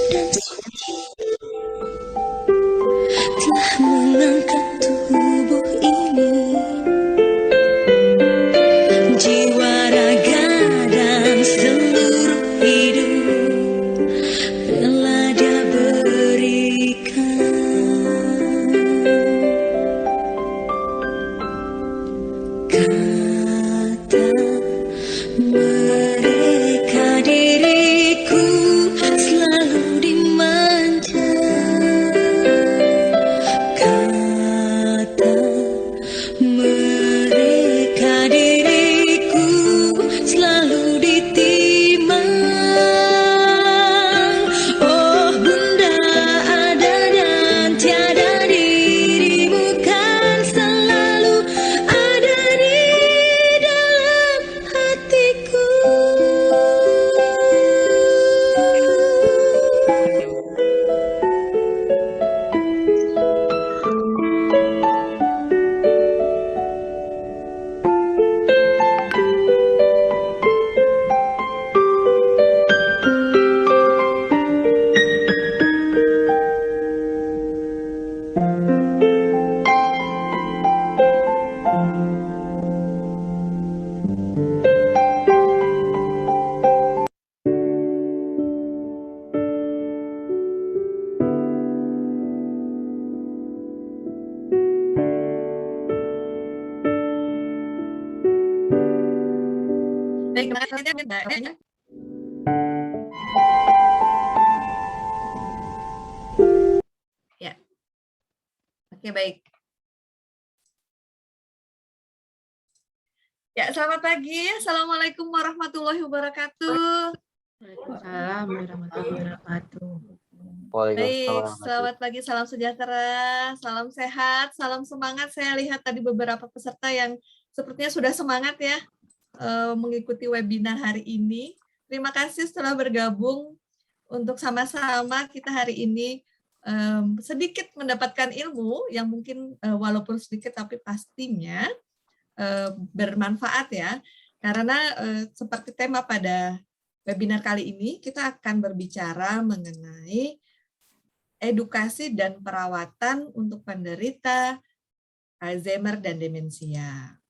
dan telah mengangkat tubuh ini, jiwa, raga, dan seluruh hidup rela Dia berikan. Kata mereka diriku selalu dimanja. Kata mereka diriku selalu ditimang. Oh Bunda ada dan tiada, dirimu kan selalu ada di dalam hatiku. Baik, terima kasih Mbak Enya. Ya, oke baik. Ya, selamat pagi. Assalamualaikum warahmatullahi wabarakatuh. Waalaikumsalam warahmatullahi wabarakatuh. Baik, selamat pagi, salam sejahtera, salam sehat, salam semangat. Saya lihat tadi beberapa peserta yang sepertinya sudah semangat ya mengikuti webinar hari ini. Terima kasih telah bergabung untuk sama-sama kita hari ini sedikit mendapatkan ilmu yang mungkin walaupun sedikit tapi pastinya bermanfaat ya. Karena seperti tema pada webinar kali ini kita akan berbicara mengenai edukasi dan perawatan untuk penderita Alzheimer dan demensia.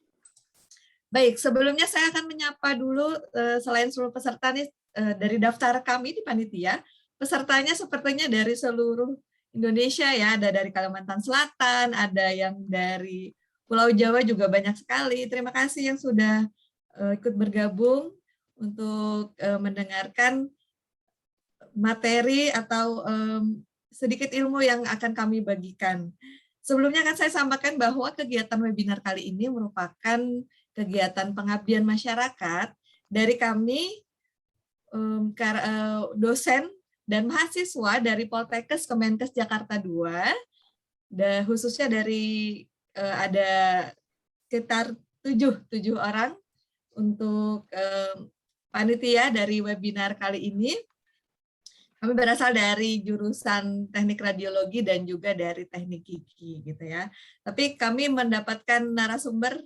Baik, sebelumnya saya akan menyapa dulu selain seluruh peserta nih dari daftar kami di panitia, pesertanya sepertinya dari seluruh Indonesia ya, ada dari Kalimantan Selatan, ada yang dari Pulau Jawa juga banyak sekali. Terima kasih yang sudah ikut bergabung untuk mendengarkan materi atau sedikit ilmu yang akan kami bagikan. Sebelumnya akan saya sampaikan bahwa kegiatan webinar kali ini merupakan kegiatan pengabdian masyarakat dari kami, dosen dan mahasiswa dari Poltekkes Kemenkes Jakarta II, khususnya dari ada sekitar 7 orang untuk panitia dari webinar kali ini. Kami berasal dari jurusan teknik radiologi dan juga dari teknik gigi gitu ya. Tapi kami mendapatkan narasumber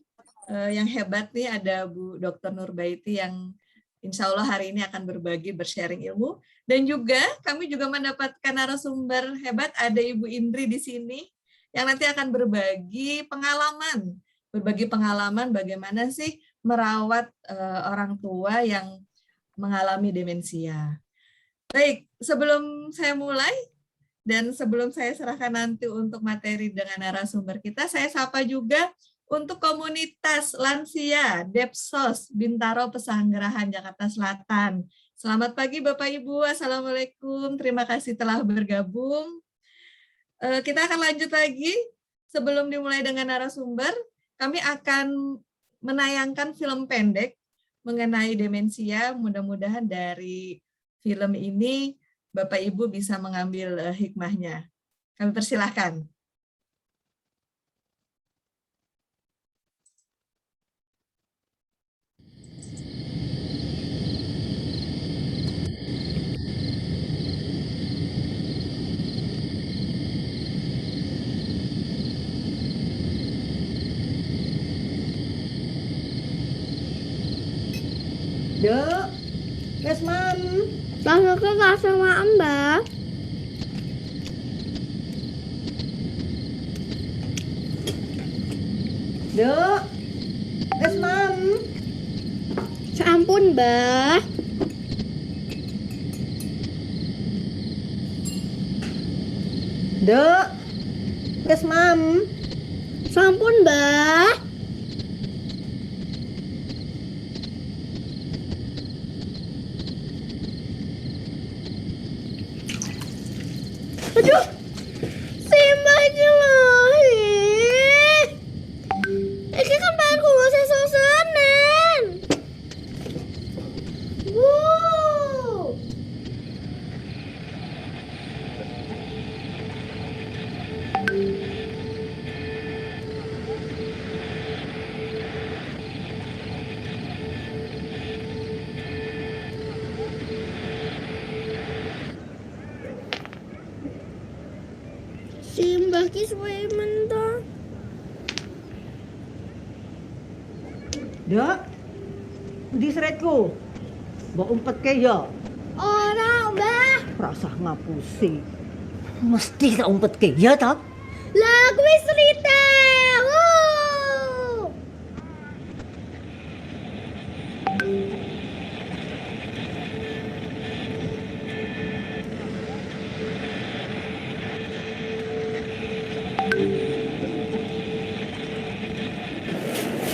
yang hebat nih, ada Bu Dr. Nurbaiti yang insya Allah hari ini akan berbagi, bersharing ilmu. Dan juga kami juga mendapatkan narasumber hebat, ada Ibu Indri di sini yang nanti akan berbagi pengalaman bagaimana sih merawat orang tua yang mengalami demensia. Baik, sebelum saya mulai dan sebelum saya serahkan nanti untuk materi dengan narasumber kita, saya sapa juga untuk komunitas lansia Depsos Bintaro Pesanggerahan Jakarta Selatan. Selamat pagi Bapak Ibu, Assalamualaikum, terima kasih telah bergabung. Kita akan lanjut lagi. Sebelum dimulai dengan narasumber, kami akan menayangkan film pendek mengenai demensia. Mudah-mudahan dari film ini Bapak Ibu bisa mengambil hikmahnya. Kami persilahkan. Dek, Resman. Langsung ke kelas sama Mbak. Dek, wes mam. Sampun, Mbah. Dek, wes mam. Sampun, Mbah. Aduh, Simbah nyelahi. Iki kan pengen kulo sesosanen. Wow. Simbah ki suwe mentok. Dek, di seretku. Mbok umpet ke ya. Ora, Mbah. Rasa ngapusi. Mesti tak umpet ke ya tak? Lah kuwi cerita. Wow.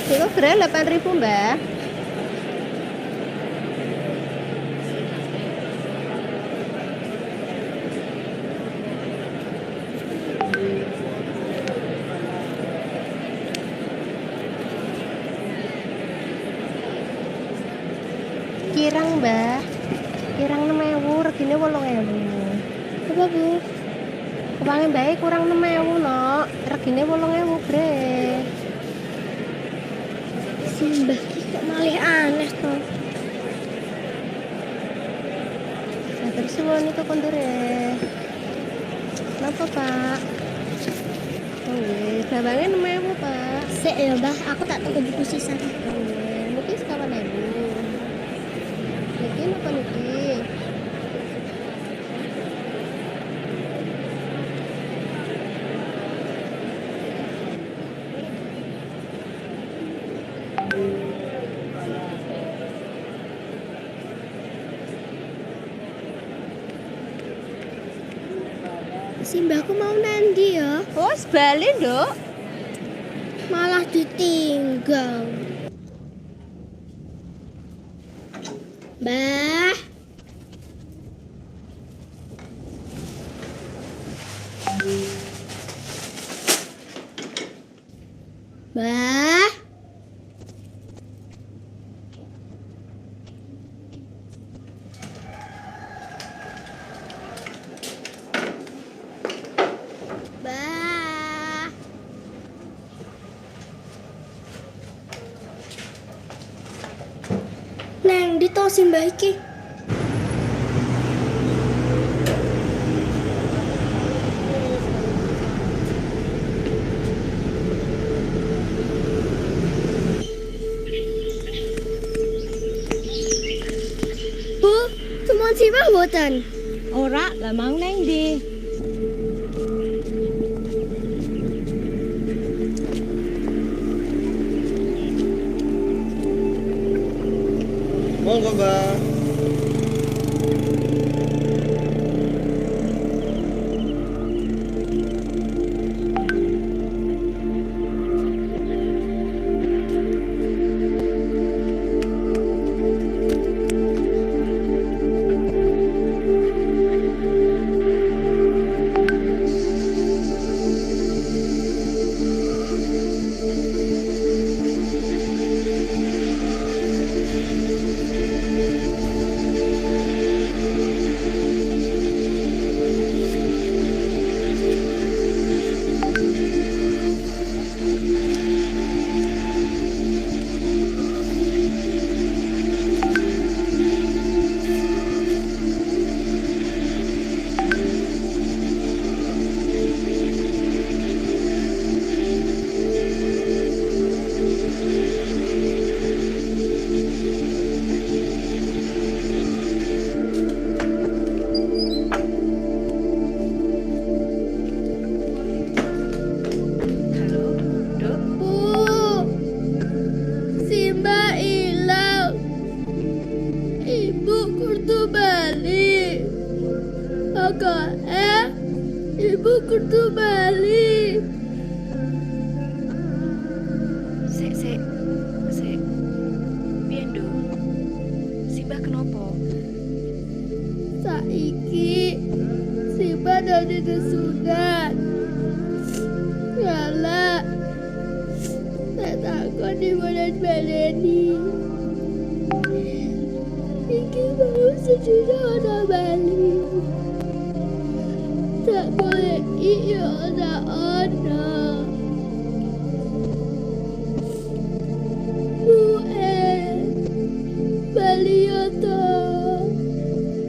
Itu kira 8.000 mbak. Kirang mbak. Kirang 6.000, regine 8.000. Apa, Bu? Uangnya baik kurang 6.000 no. Regine 8.000 bre. Simbah ki kok malih aneh to. Sabar suwun itu kondure. Napa Pak? Oh nggih, gawange 6.000 Pak. Sik ya, Mbah, aku tak tuku buku sisan. Oh nggih, niki sekawan ewu. Niki napa niki? Simbahku mau nandi ya? Oh, sebalik, Nduk. Malah ditinggal. Mbah. Mbah. Mbah. Neng di to Simbah iki. Bu, temuan Simbah mboten? Ora, lamang neng di. Monggo, Mbak. Pokoknya ibu kudu balik. Sik. Piendo. Simbah kenapa? Saiki Simbah dadi kesudat. Ngalah. Saya takut dibolen-boleni. Iki baru sejuta orang balik. Tak boleh iya orang-orang. Balioto.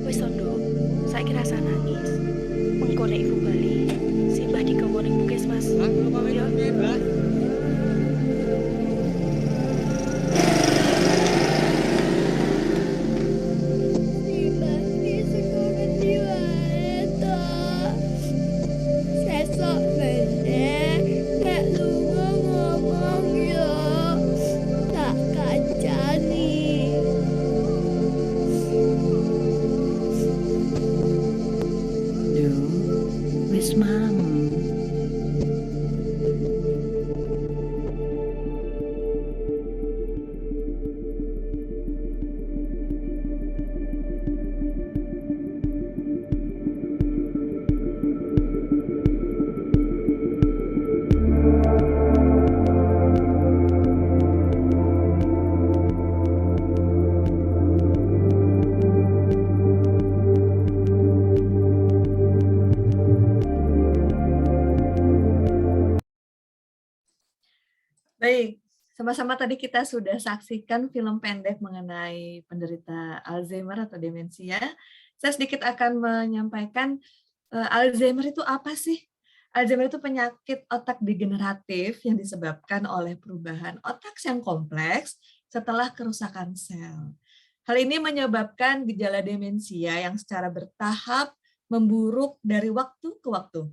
Wis tondo, saiki rasa nangis. Mengko nek ibu bali, simbah digawa ning puskesmas. Ya. Simbah ki sekolah diwae to. Sesok meneh nek lunga ngomong yo. Tak kancani. Duh, wis mam. Baik, sama-sama tadi kita sudah saksikan film pendek mengenai penderita Alzheimer atau demensia. Saya sedikit akan menyampaikan Alzheimer itu apa sih? Alzheimer itu penyakit otak degeneratif yang disebabkan oleh perubahan otak yang kompleks setelah kerusakan sel. Hal ini menyebabkan gejala demensia yang secara bertahap memburuk dari waktu ke waktu.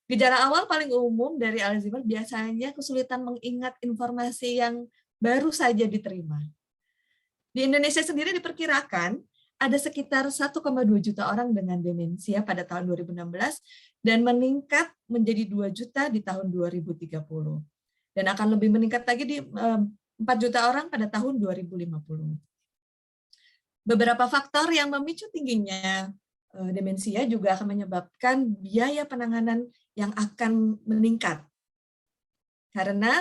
Gejala awal paling umum dari Alzheimer biasanya kesulitan mengingat informasi yang baru saja diterima. Di Indonesia sendiri diperkirakan ada sekitar 1,2 juta orang dengan demensia pada tahun 2016 dan meningkat menjadi 2 juta di tahun 2030. Dan akan lebih meningkat lagi di 4 juta orang pada tahun 2050. Beberapa faktor yang memicu tingginya demensia juga akan menyebabkan biaya penanganan yang akan meningkat. Karena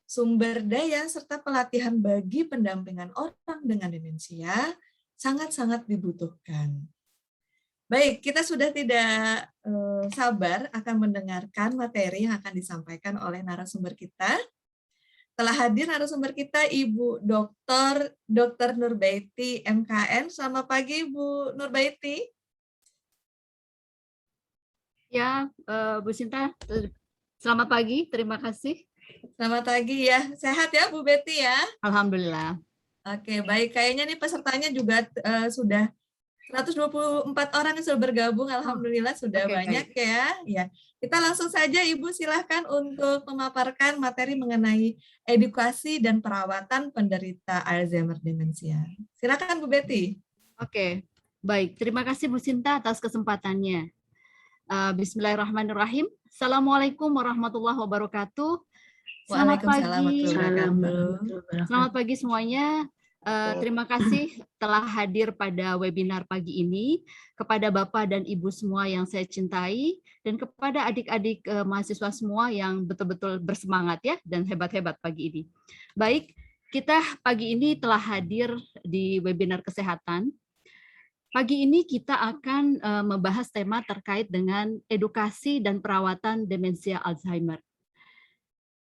sumber daya serta pelatihan bagi pendampingan orang dengan demensia sangat-sangat dibutuhkan. Baik, kita sudah tidak sabar akan mendengarkan materi yang akan disampaikan oleh narasumber kita. Telah hadir narasumber kita Ibu Dr. Nurbaiti MKN. Selamat pagi Bu Nurbaiti. Ya, Bu Sinta, selamat pagi, terima kasih. Selamat pagi ya, sehat ya Bu Betty ya? Alhamdulillah. Oke, baik. Kayaknya nih pesertanya juga sudah 124 orang yang sudah bergabung. Alhamdulillah sudah banyak baik. ya. Kita langsung saja Ibu silahkan untuk memaparkan materi mengenai edukasi dan perawatan penderita Alzheimer demensia. Silakan Bu Betty. Oke, baik. Terima kasih Bu Sinta atas kesempatannya. Bismillahirrahmanirrahim. Assalamualaikum warahmatullahi wabarakatuh. Selamat pagi. Selamat pagi semuanya. Terima kasih telah hadir pada webinar pagi ini, kepada Bapak dan Ibu semua yang saya cintai, dan kepada adik-adik mahasiswa semua yang betul-betul bersemangat ya dan hebat-hebat pagi ini. Baik, kita pagi ini telah hadir di webinar kesehatan. Pagi ini kita akan membahas tema terkait dengan edukasi dan perawatan demensia Alzheimer.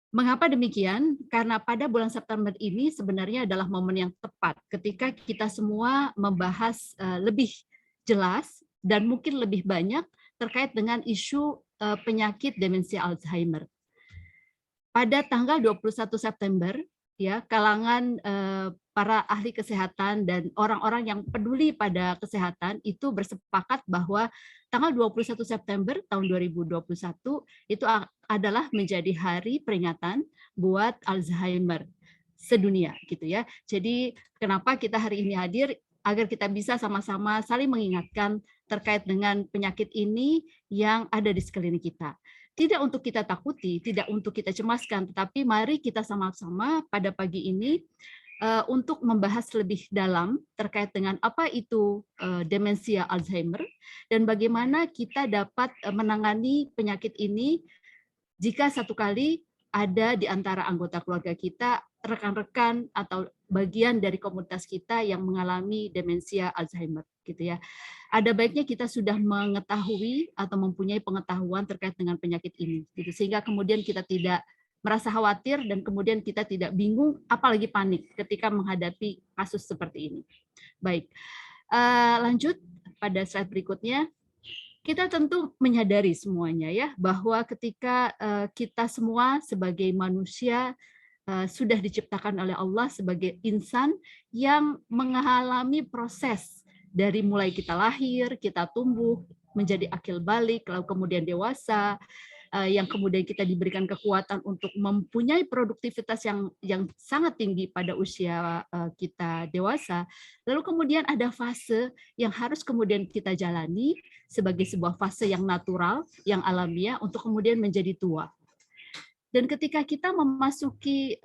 Mengapa demikian? Karena pada bulan September ini sebenarnya adalah momen yang tepat ketika kita semua membahas lebih jelas dan mungkin lebih banyak terkait dengan isu penyakit demensia Alzheimer. Pada tanggal 21 September, ya, kalangan para ahli kesehatan dan orang-orang yang peduli pada kesehatan itu bersepakat bahwa tanggal 21 September tahun 2021 itu adalah menjadi hari peringatan buat Alzheimer sedunia gitu ya. Jadi kenapa kita hari ini hadir? Agar kita bisa sama-sama saling mengingatkan terkait dengan penyakit ini yang ada di sekeliling kita. Tidak untuk kita takuti, tidak untuk kita cemaskan, tetapi mari kita sama-sama pada pagi ini untuk membahas lebih dalam terkait dengan apa itu demensia Alzheimer dan bagaimana kita dapat menangani penyakit ini jika satu kali ada di antara anggota keluarga kita, rekan-rekan atau bagian dari komunitas kita yang mengalami demensia Alzheimer, gitu ya. Ada baiknya kita sudah mengetahui atau mempunyai pengetahuan terkait dengan penyakit ini, gitu. Sehingga kemudian kita tidak merasa khawatir dan kemudian kita tidak bingung, apalagi panik ketika menghadapi kasus seperti ini. Baik, lanjut pada slide berikutnya. Kita tentu menyadari semuanya ya bahwa ketika kita semua sebagai manusia sudah diciptakan oleh Allah sebagai insan yang mengalami proses dari mulai kita lahir, kita tumbuh menjadi akil balik, lalu kemudian dewasa, yang kemudian kita diberikan kekuatan untuk mempunyai produktivitas yang sangat tinggi pada usia kita dewasa. Lalu kemudian ada fase yang harus kemudian kita jalani sebagai sebuah fase yang natural, yang alamiah untuk kemudian menjadi tua. Dan ketika kita memasuki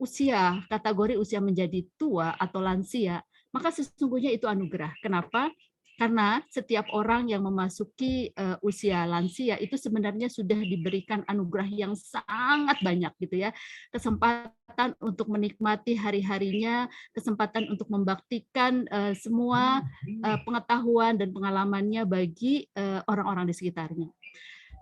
usia, kategori usia menjadi tua atau lansia, maka sesungguhnya itu anugerah. Kenapa? Karena setiap orang yang memasuki usia lansia itu sebenarnya sudah diberikan anugerah yang sangat banyak gitu ya. Kesempatan untuk menikmati hari-harinya, kesempatan untuk membaktikan semua pengetahuan dan pengalamannya bagi orang-orang di sekitarnya.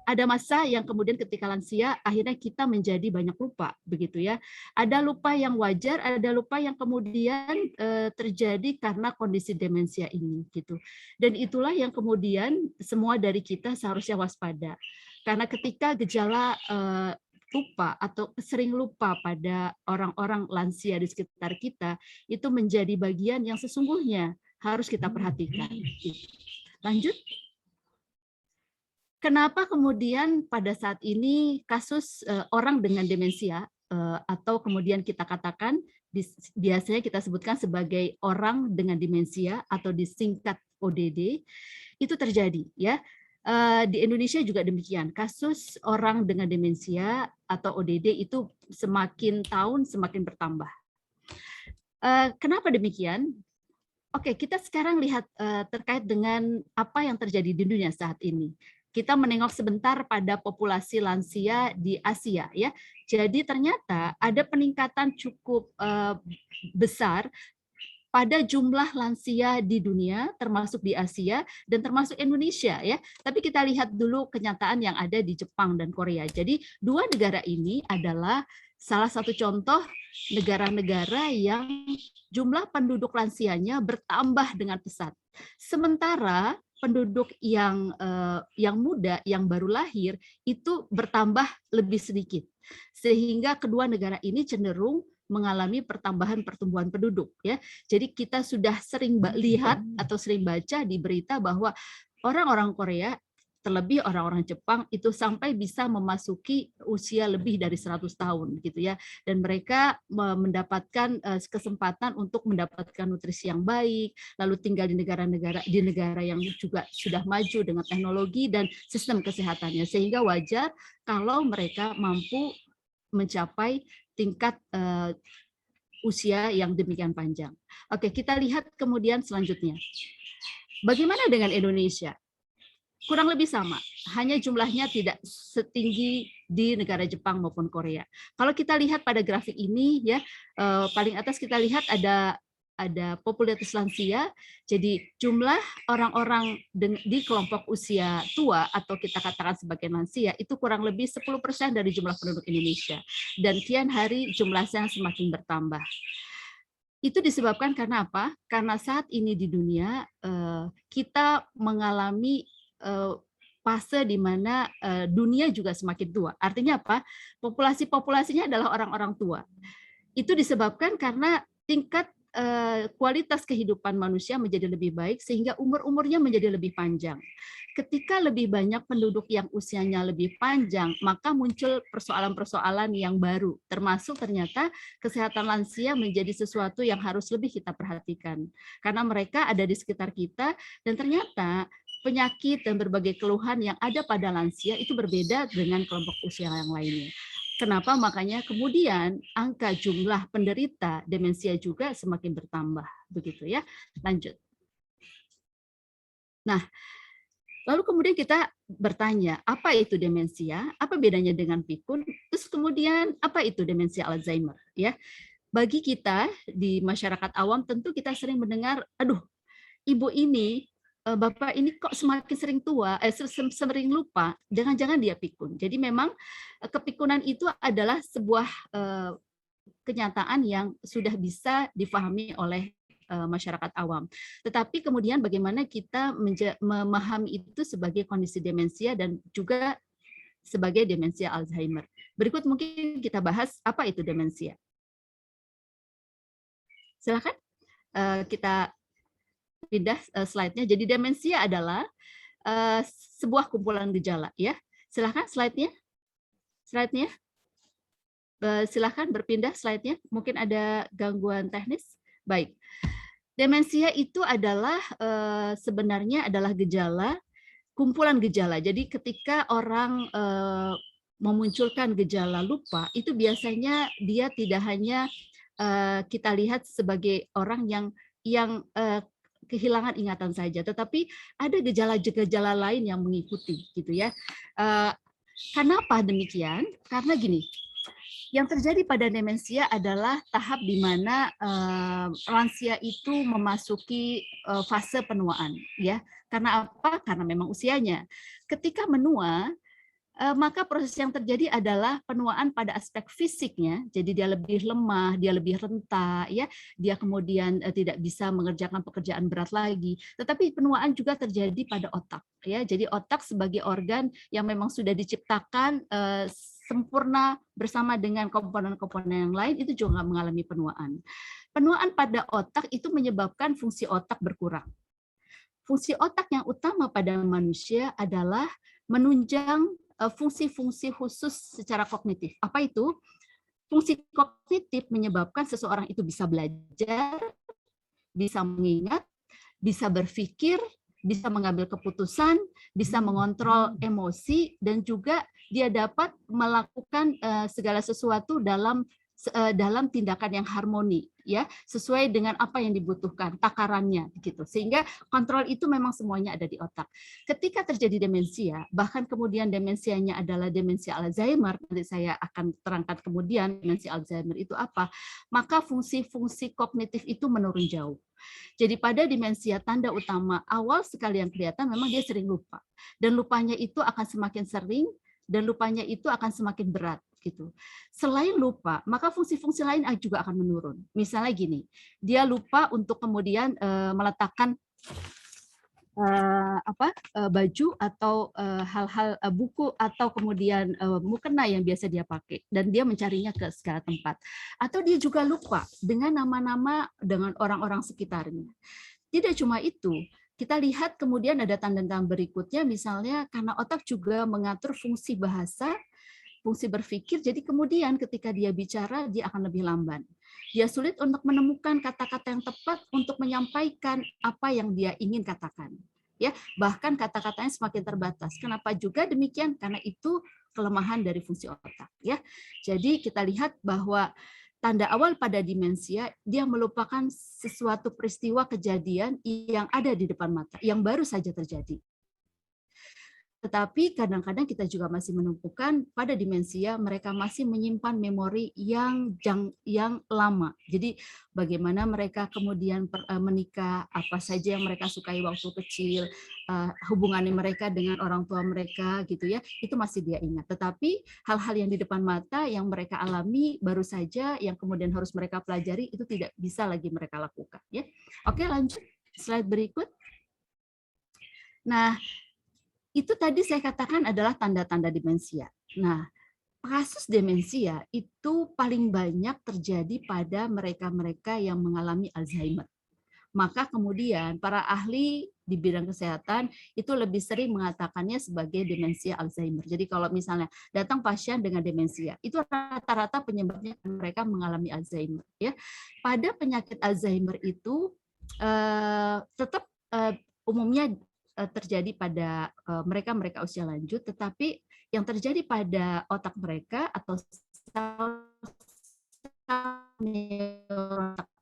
Ada masa yang kemudian ketika lansia akhirnya kita menjadi banyak lupa begitu ya. Ada lupa yang wajar, ada lupa yang kemudian terjadi karena kondisi demensia ini gitu. Dan itulah yang kemudian semua dari kita seharusnya waspada. Karena ketika gejala lupa atau sering lupa pada orang-orang lansia di sekitar kita itu menjadi bagian yang sesungguhnya harus kita perhatikan. Lanjut. Kenapa kemudian pada saat ini kasus orang dengan demensia atau kemudian kita katakan biasanya kita sebutkan sebagai orang dengan demensia atau disingkat ODD itu terjadi ya. Di Indonesia juga demikian. Kasus orang dengan demensia atau ODD itu semakin tahun semakin bertambah. Kenapa demikian? Oke, kita sekarang lihat terkait dengan apa yang terjadi di dunia saat ini. Kita menengok sebentar pada populasi lansia di Asia ya. Jadi ternyata ada peningkatan cukup besar pada jumlah lansia di dunia termasuk di Asia dan termasuk Indonesia ya. Tapi kita lihat dulu kenyataan yang ada di Jepang dan Korea. Jadi dua negara ini adalah salah satu contoh negara-negara yang jumlah penduduk lansianya bertambah dengan pesat. Sementara penduduk yang muda, yang baru lahir, itu bertambah lebih sedikit. Sehingga kedua negara ini cenderung mengalami pertambahan pertumbuhan penduduk. Ya. Jadi kita sudah sering lihat atau sering baca di berita bahwa orang-orang Korea, terlebih orang-orang Jepang itu sampai bisa memasuki usia lebih dari 100 tahun gitu ya, dan mereka mendapatkan kesempatan untuk mendapatkan nutrisi yang baik, lalu tinggal di negara yang juga sudah maju dengan teknologi dan sistem kesehatannya, sehingga wajar kalau mereka mampu mencapai tingkat usia yang demikian panjang. Oke, kita lihat kemudian selanjutnya. Bagaimana dengan Indonesia? Kurang lebih sama, hanya jumlahnya tidak setinggi di negara Jepang maupun Korea. Kalau kita lihat pada grafik ini ya, paling atas kita lihat ada popularitas lansia. Jadi jumlah orang-orang di kelompok usia tua atau kita katakan sebagai lansia itu kurang lebih 10% dari jumlah penduduk Indonesia. Dan kian hari jumlahnya semakin bertambah. Itu disebabkan karena apa? Karena saat ini di dunia kita mengalami fase di mana dunia juga semakin tua. Artinya apa? Populasinya adalah orang-orang tua. Itu disebabkan karena tingkat kualitas kehidupan manusia menjadi lebih baik sehingga umur-umurnya menjadi lebih panjang. Ketika lebih banyak penduduk yang usianya lebih panjang, maka muncul persoalan-persoalan yang baru, termasuk ternyata kesehatan lansia menjadi sesuatu yang harus lebih kita perhatikan. Karena mereka ada di sekitar kita dan ternyata penyakit dan berbagai keluhan yang ada pada lansia itu berbeda dengan kelompok usia yang lainnya. Kenapa? Makanya kemudian angka jumlah penderita demensia juga semakin bertambah, begitu ya. Lanjut. Nah, lalu kemudian kita bertanya, apa itu demensia? Apa bedanya dengan pikun? Terus kemudian apa itu demensia Alzheimer? Ya, bagi kita di masyarakat awam tentu kita sering mendengar, aduh, ibu ini, bapak ini kok semakin sering tua, sering lupa, jangan-jangan dia pikun. Jadi memang kepikunan itu adalah sebuah kenyataan yang sudah bisa difahami oleh masyarakat awam. Tetapi kemudian bagaimana kita memahami itu sebagai kondisi demensia dan juga sebagai demensia Alzheimer. Berikut mungkin kita bahas apa itu demensia. Silakan kita pindah slide-nya. Jadi demensia adalah sebuah kumpulan gejala, ya. Silakan slide-nya. Slide-nya. Silakan berpindah slide-nya. Mungkin ada gangguan teknis. Baik. Demensia itu adalah sebenarnya adalah gejala, kumpulan gejala. Jadi ketika orang memunculkan gejala lupa, itu biasanya dia tidak hanya kita lihat sebagai orang yang kehilangan ingatan saja, tetapi ada gejala-gejala lain yang mengikuti, gitu ya. Kenapa demikian? Karena gini, yang terjadi pada demensia adalah tahap di mana lansia itu memasuki fase penuaan, ya. Karena apa? Karena memang usianya. Ketika menua, maka proses yang terjadi adalah penuaan pada aspek fisiknya, jadi dia lebih lemah, dia lebih renta, ya, dia kemudian tidak bisa mengerjakan pekerjaan berat lagi. Tetapi penuaan juga terjadi pada otak, ya. Jadi otak sebagai organ yang memang sudah diciptakan sempurna bersama dengan komponen-komponen yang lain itu juga mengalami penuaan. Penuaan pada otak itu menyebabkan fungsi otak berkurang. Fungsi otak yang utama pada manusia adalah menunjang fungsi-fungsi khusus secara kognitif. Apa itu? Fungsi kognitif menyebabkan seseorang itu bisa belajar, bisa mengingat, bisa berpikir, bisa mengambil keputusan, bisa mengontrol emosi, dan juga dia dapat melakukan segala sesuatu dalam tindakan yang harmoni, ya, sesuai dengan apa yang dibutuhkan, takarannya, gitu. Sehingga kontrol itu memang semuanya ada di otak. Ketika terjadi demensia, bahkan kemudian demensianya adalah demensia Alzheimer, nanti saya akan terangkan kemudian demensia Alzheimer itu apa, maka fungsi-fungsi kognitif itu menurun jauh. Jadi pada demensia tanda utama awal sekali yang kelihatan memang dia sering lupa, dan lupanya itu akan semakin sering, dan lupanya itu akan semakin berat. Gitu. Selain lupa, maka fungsi-fungsi lain juga akan menurun. Misalnya gini, dia lupa untuk kemudian meletakkan baju atau hal-hal buku atau kemudian mukena yang biasa dia pakai, dan dia mencarinya ke segala tempat. Atau dia juga lupa dengan nama-nama dengan orang-orang sekitarnya. Tidak cuma itu, kita lihat kemudian ada tanda-tanda berikutnya, misalnya karena otak juga mengatur fungsi bahasa, fungsi berpikir, jadi kemudian ketika dia bicara, dia akan lebih lamban. Dia sulit untuk menemukan kata-kata yang tepat untuk menyampaikan apa yang dia ingin katakan. Ya, bahkan kata-katanya semakin terbatas. Kenapa juga demikian? Karena itu kelemahan dari fungsi otak. Ya, jadi kita lihat bahwa tanda awal pada demensia, dia melupakan sesuatu peristiwa kejadian yang ada di depan mata, yang baru saja terjadi. Tetapi kadang-kadang kita juga masih menemukan pada demensia mereka masih menyimpan memori yang lama. Jadi bagaimana mereka kemudian menikah, apa saja yang mereka sukai waktu kecil, hubungan mereka dengan orang tua mereka, gitu ya, itu masih dia ingat. Tetapi hal-hal yang di depan mata yang mereka alami baru saja, yang kemudian harus mereka pelajari, itu tidak bisa lagi mereka lakukan. Ya, oke, lanjut slide berikut. Nah, itu tadi saya katakan adalah tanda-tanda demensia. Nah, kasus demensia itu paling banyak terjadi pada mereka-mereka yang mengalami Alzheimer. Maka kemudian para ahli di bidang kesehatan itu lebih sering mengatakannya sebagai demensia Alzheimer. Jadi kalau misalnya datang pasien dengan demensia, itu rata-rata penyebabnya mereka mengalami Alzheimer. Ya, pada penyakit Alzheimer itu tetap umumnya terjadi pada mereka usia lanjut, tetapi yang terjadi pada otak mereka atau otak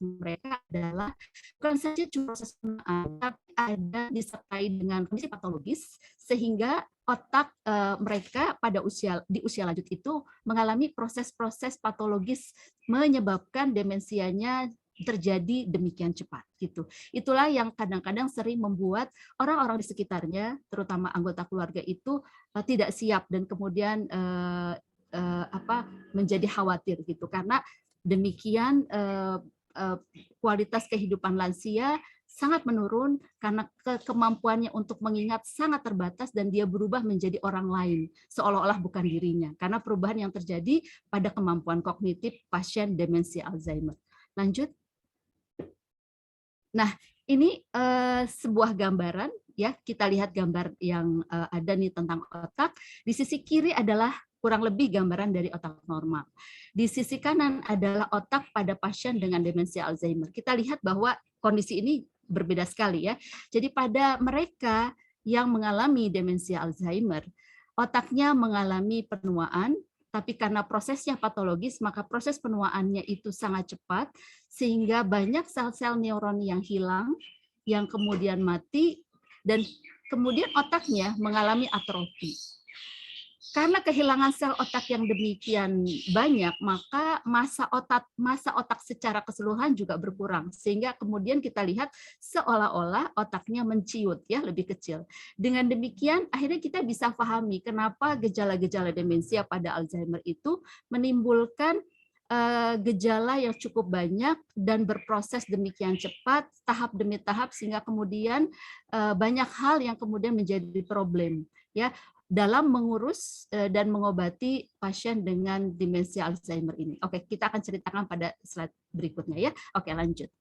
mereka adalah bukan saja cuma proses penerimaan, tapi ada disertai dengan kondisi patologis sehingga otak mereka di usia lanjut itu mengalami proses-proses patologis menyebabkan demensianya terjadi demikian cepat gitu. Itulah yang kadang-kadang sering membuat orang-orang di sekitarnya, terutama anggota keluarga itu tidak siap dan kemudian menjadi khawatir gitu, karena demikian kualitas kehidupan lansia sangat menurun karena kemampuannya untuk mengingat sangat terbatas dan dia berubah menjadi orang lain seolah-olah bukan dirinya karena perubahan yang terjadi pada kemampuan kognitif pasien demensia Alzheimer. Lanjut. Nah, ini sebuah gambaran ya, kita lihat gambar yang ada nih tentang otak. Di sisi kiri adalah kurang lebih gambaran dari otak normal. Di sisi kanan adalah otak pada pasien dengan demensia Alzheimer. Kita lihat bahwa kondisi ini berbeda sekali ya. Jadi pada mereka yang mengalami demensia Alzheimer, otaknya mengalami penuaan, tapi karena prosesnya patologis, maka proses penuaannya itu sangat cepat, sehingga banyak sel-sel neuron yang hilang, yang kemudian mati, dan kemudian otaknya mengalami atrofi. Karena kehilangan sel otak yang demikian banyak, maka massa otak secara keseluruhan juga berkurang, sehingga kemudian kita lihat seolah-olah otaknya menciut ya, lebih kecil. Dengan demikian akhirnya kita bisa pahami kenapa gejala-gejala demensia pada Alzheimer itu menimbulkan gejala yang cukup banyak dan berproses demikian cepat, tahap demi tahap, sehingga kemudian banyak hal yang kemudian menjadi problem ya dalam mengurus dan mengobati pasien dengan demensia Alzheimer ini. Oke, kita akan ceritakan pada slide berikutnya ya. Oke, lanjut.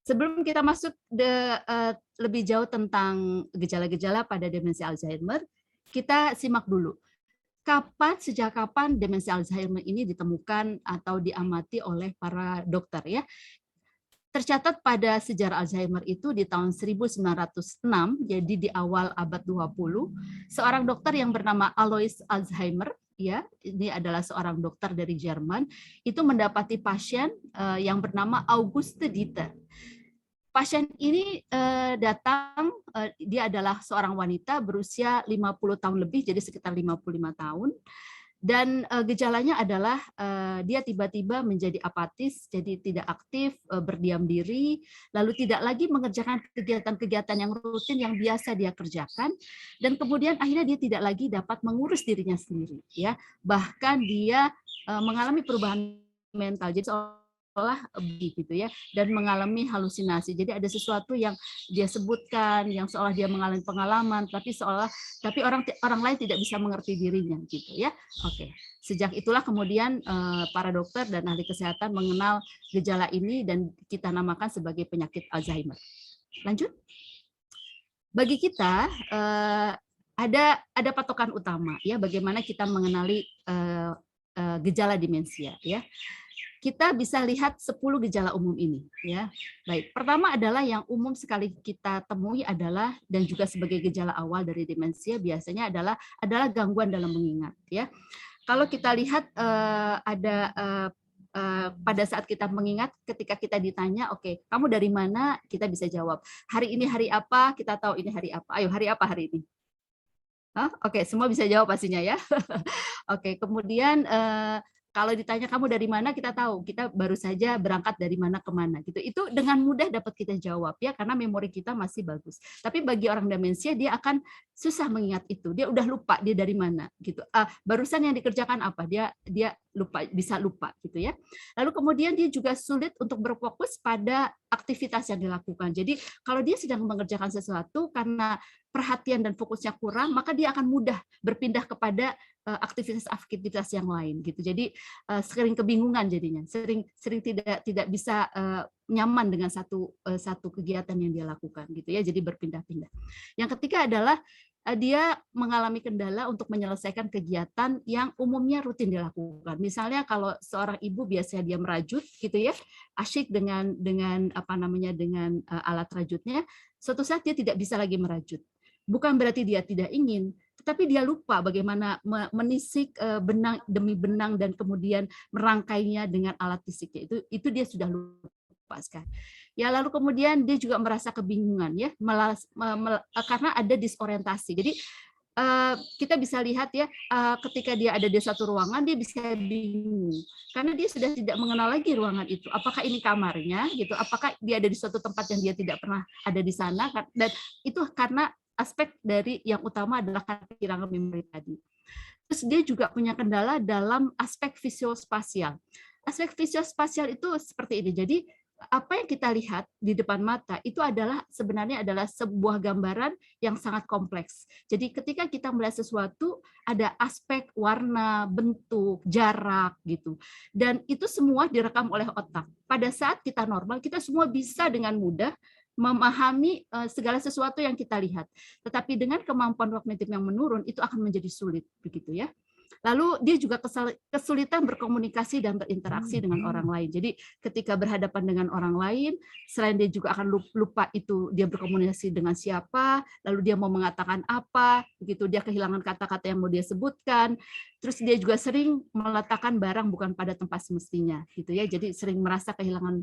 Sebelum kita masuk lebih jauh tentang gejala-gejala pada demensia Alzheimer, kita simak dulu. Sejak kapan demensia Alzheimer ini ditemukan atau diamati oleh para dokter ya? Tercatat pada sejarah Alzheimer itu di tahun 1906, jadi di awal abad 20, seorang dokter yang bernama Alois Alzheimer, ya, ini adalah seorang dokter dari Jerman, itu mendapati pasien yang bernama Auguste Dieter. Pasien ini datang, dia adalah seorang wanita berusia 50 tahun lebih, jadi sekitar 55 tahun. Dan gejalanya adalah dia tiba-tiba menjadi apatis, jadi tidak aktif, berdiam diri, lalu tidak lagi mengerjakan kegiatan-kegiatan yang rutin yang biasa dia kerjakan, dan kemudian akhirnya dia tidak lagi dapat mengurus dirinya sendiri, ya. Bahkan dia mengalami perubahan mental, jadi seolah gitu ya, dan mengalami halusinasi. Jadi ada sesuatu yang dia sebutkan, yang seolah dia mengalami pengalaman, tapi orang lain tidak bisa mengerti dirinya gitu ya. Oke. Sejak itulah kemudian para dokter dan ahli kesehatan mengenal gejala ini dan kita namakan sebagai penyakit Alzheimer. Lanjut. Bagi kita ada patokan utama ya, bagaimana kita mengenali gejala demensia ya. Kita bisa lihat 10 gejala umum ini ya. Baik, pertama adalah yang umum sekali kita temui adalah dan juga sebagai gejala awal dari demensia biasanya adalah gangguan dalam mengingat ya. Kalau kita lihat pada saat kita mengingat, ketika kita ditanya, oke, kamu dari mana? Kita bisa jawab, hari ini hari apa? Kita tahu ini hari apa. Ayo, hari apa hari ini? Oke, semua bisa jawab pastinya ya. Oke, kemudian kalau ditanya kamu dari mana, kita tahu kita baru saja berangkat dari mana ke mana gitu. Itu dengan mudah dapat kita jawab ya, karena memori kita masih bagus. Tapi bagi orang demensia dia akan susah mengingat itu. Dia udah lupa dia dari mana gitu. Barusan yang dikerjakan apa? Dia lupa, bisa lupa gitu ya. Lalu kemudian dia juga sulit untuk berfokus pada aktivitas yang dilakukan. Jadi kalau dia sedang mengerjakan sesuatu karena perhatian dan fokusnya kurang, maka dia akan mudah berpindah kepada aktivitas-aktivitas yang lain gitu. Jadi sering kebingungan jadinya, sering tidak bisa nyaman dengan satu kegiatan yang dia lakukan gitu ya. Jadi berpindah-pindah. Yang ketiga adalah dia mengalami kendala untuk menyelesaikan kegiatan yang umumnya rutin dilakukan. Misalnya kalau seorang ibu biasanya dia merajut gitu ya, asyik dengan alat rajutnya, suatu saat dia tidak bisa lagi merajut. Bukan berarti dia tidak ingin, tetapi dia lupa bagaimana menisik benang demi benang dan kemudian merangkainya dengan alat fisiknya. Itu dia sudah lupa sekali. Ya, lalu kemudian dia juga merasa kebingungan ya, karena ada disorientasi. Jadi kita bisa lihat ya, ketika dia ada di suatu ruangan dia bisa bingung karena dia sudah tidak mengenal lagi ruangan itu. Apakah ini kamarnya gitu? Apakah dia ada di suatu tempat yang dia tidak pernah ada di sana? Dan itu karena aspek dari yang utama adalah kehilangan memori tadi. Terus dia juga punya kendala dalam aspek visuospasial. Aspek visuospasial itu seperti ini. Jadi apa yang kita lihat di depan mata itu sebenarnya adalah sebuah gambaran yang sangat kompleks. Jadi ketika kita melihat sesuatu ada aspek warna, bentuk, jarak gitu. Dan itu semua direkam oleh otak. Pada saat kita normal, kita semua bisa dengan mudah memahami segala sesuatu yang kita lihat. Tetapi dengan kemampuan kognitif yang menurun itu akan menjadi sulit begitu ya. Lalu dia juga kesulitan berkomunikasi dan berinteraksi dengan orang lain. Jadi ketika berhadapan dengan orang lain, selain dia juga akan lupa itu dia berkomunikasi dengan siapa, lalu dia mau mengatakan apa, begitu dia kehilangan kata-kata yang mau dia sebutkan. Terus dia juga sering meletakkan barang bukan pada tempat semestinya, gitu ya. Jadi sering merasa kehilangan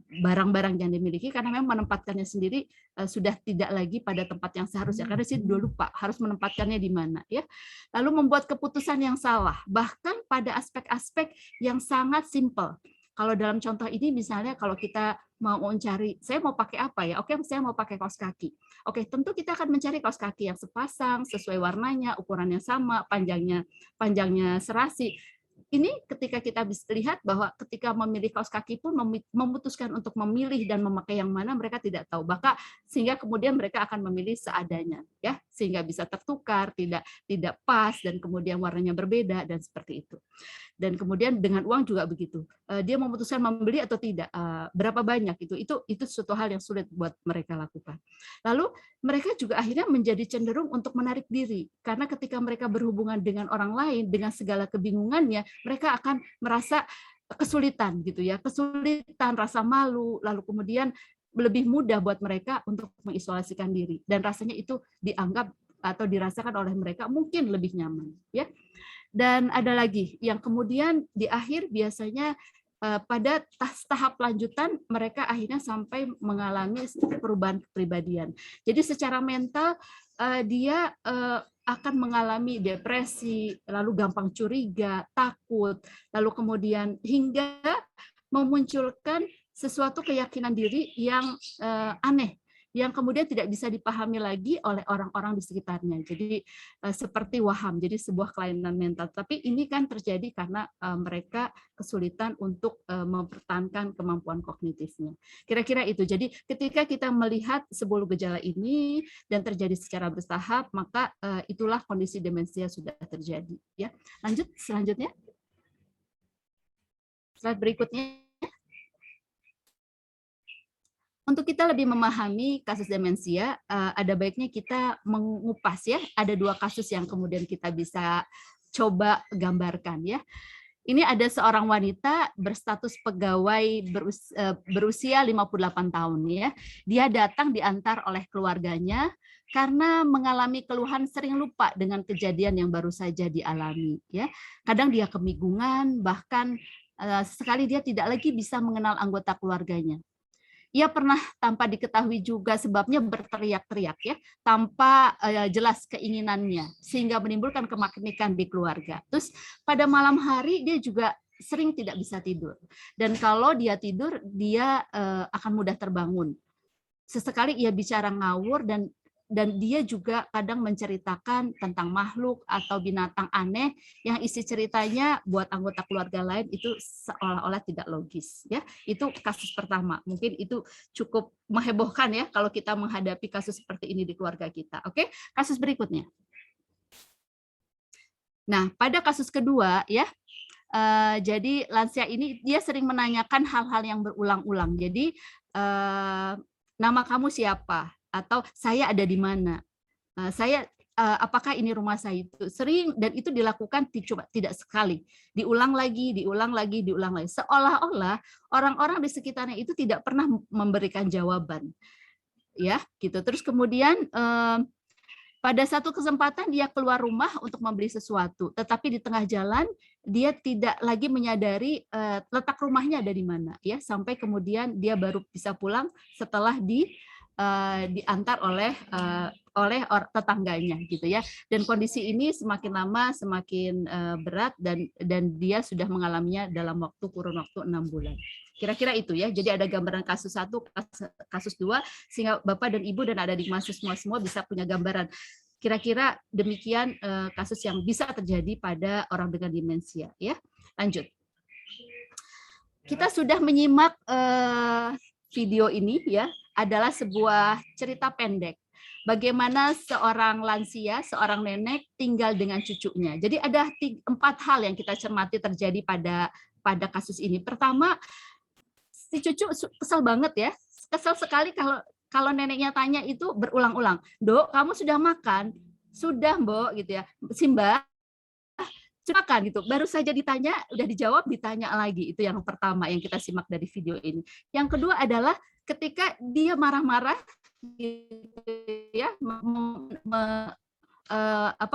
barang-barang yang dimiliki karena memang menempatkannya sendiri sudah tidak lagi pada tempat yang seharusnya karena sih dia lupa harus menempatkannya di mana ya. Lalu membuat keputusan yang salah bahkan pada aspek-aspek yang sangat simpel. Kalau dalam contoh ini misalnya kalau kita mau mencari saya mau pakai apa ya? Oke, saya mau pakai kaos kaki. Oke, tentu kita akan mencari kaos kaki yang sepasang, sesuai warnanya, ukurannya sama, panjangnya serasi. Ini ketika kita bisa lihat bahwa ketika memilih kaos kaki pun memutuskan untuk memilih dan memakai yang mana mereka tidak tahu. Bahkan sehingga kemudian mereka akan memilih seadanya ya, sehingga bisa tertukar, tidak pas dan kemudian warnanya berbeda dan seperti itu. Dan kemudian dengan uang juga begitu. Dia memutuskan membeli atau tidak, berapa banyak itu suatu hal yang sulit buat mereka lakukan. Lalu mereka juga akhirnya menjadi cenderung untuk menarik diri karena ketika mereka berhubungan dengan orang lain dengan segala kebingungannya, mereka akan merasa kesulitan gitu ya, kesulitan, rasa malu, lalu kemudian lebih mudah buat mereka untuk mengisolasikan diri dan rasanya itu dianggap atau dirasakan oleh mereka mungkin lebih nyaman ya. Dan ada lagi yang kemudian di akhir biasanya pada tahap lanjutan mereka akhirnya sampai mengalami perubahan kepribadian. Jadi secara mental dia akan mengalami depresi, lalu gampang curiga, takut, lalu kemudian hingga memunculkan sesuatu keyakinan diri yang aneh, yang kemudian tidak bisa dipahami lagi oleh orang-orang di sekitarnya. Jadi seperti waham, jadi sebuah kelainan mental. Tapi ini kan terjadi karena mereka kesulitan untuk mempertahankan kemampuan kognitifnya. Kira-kira itu. Jadi ketika kita melihat 10 gejala ini dan terjadi secara bertahap, maka itulah kondisi demensia sudah terjadi. Ya, lanjut selanjutnya. Slide berikutnya. Untuk kita lebih memahami kasus demensia, ada baiknya kita mengupas ya. Ada 2 kasus yang kemudian kita bisa coba gambarkan ya. Ini ada seorang wanita berstatus pegawai berusia 58 tahun ya. Dia datang diantar oleh keluarganya karena mengalami keluhan sering lupa dengan kejadian yang baru saja dialami ya. Kadang dia kebingungan, bahkan sekali dia tidak lagi bisa mengenal anggota keluarganya. Ia pernah tanpa diketahui juga sebabnya berteriak-teriak ya, tanpa jelas keinginannya, sehingga menimbulkan kepanikan di keluarga. Terus pada malam hari dia juga sering tidak bisa tidur. Dan kalau dia tidur, dia akan mudah terbangun. Sesekali ia bicara ngawur dan dan dia juga kadang menceritakan tentang makhluk atau binatang aneh yang isi ceritanya buat anggota keluarga lain itu seolah-olah tidak logis ya. Itu kasus pertama. Mungkin itu cukup menghebohkan ya kalau kita menghadapi kasus seperti ini di keluarga kita. Oke, kasus berikutnya. Nah, pada kasus kedua ya, jadi lansia ini dia sering menanyakan hal-hal yang berulang-ulang. Jadi nama kamu siapa? Atau saya ada di mana? Apakah ini rumah saya? Itu sering, dan itu dilakukan tidak sekali, diulang lagi, diulang lagi, diulang lagi. Seolah-olah orang-orang di sekitarnya itu tidak pernah memberikan jawaban, ya, gitu. Terus kemudian pada satu kesempatan dia keluar rumah untuk membeli sesuatu, tetapi di tengah jalan dia tidak lagi menyadari letak rumahnya ada di mana, ya, sampai kemudian dia baru bisa pulang setelah diantar oleh tetangganya, gitu ya. Dan kondisi ini semakin lama semakin berat dan dia sudah mengalaminya dalam kurun waktu 6 bulan. Kira-kira itu ya. Jadi ada gambaran kasus 1, kasus 2, sehingga Bapak dan Ibu dan ada di mahasiswa semua bisa punya gambaran. Kira-kira demikian kasus yang bisa terjadi pada orang dengan demensia, ya. Lanjut. Kita sudah menyimak video ini, ya, adalah sebuah cerita pendek. Bagaimana seorang lansia, seorang nenek tinggal dengan cucunya. Jadi ada 4 hal yang kita cermati terjadi pada kasus ini. Pertama, si cucu kesel banget ya, kesel sekali kalau neneknya tanya itu berulang-ulang. Dok, kamu sudah makan? Sudah, Mbok, gitu ya. Simba, makan gitu. Baru saja ditanya, udah dijawab, ditanya lagi. Itu yang pertama yang kita simak dari video ini. Yang kedua adalah ketika dia marah-marah, gitu ya,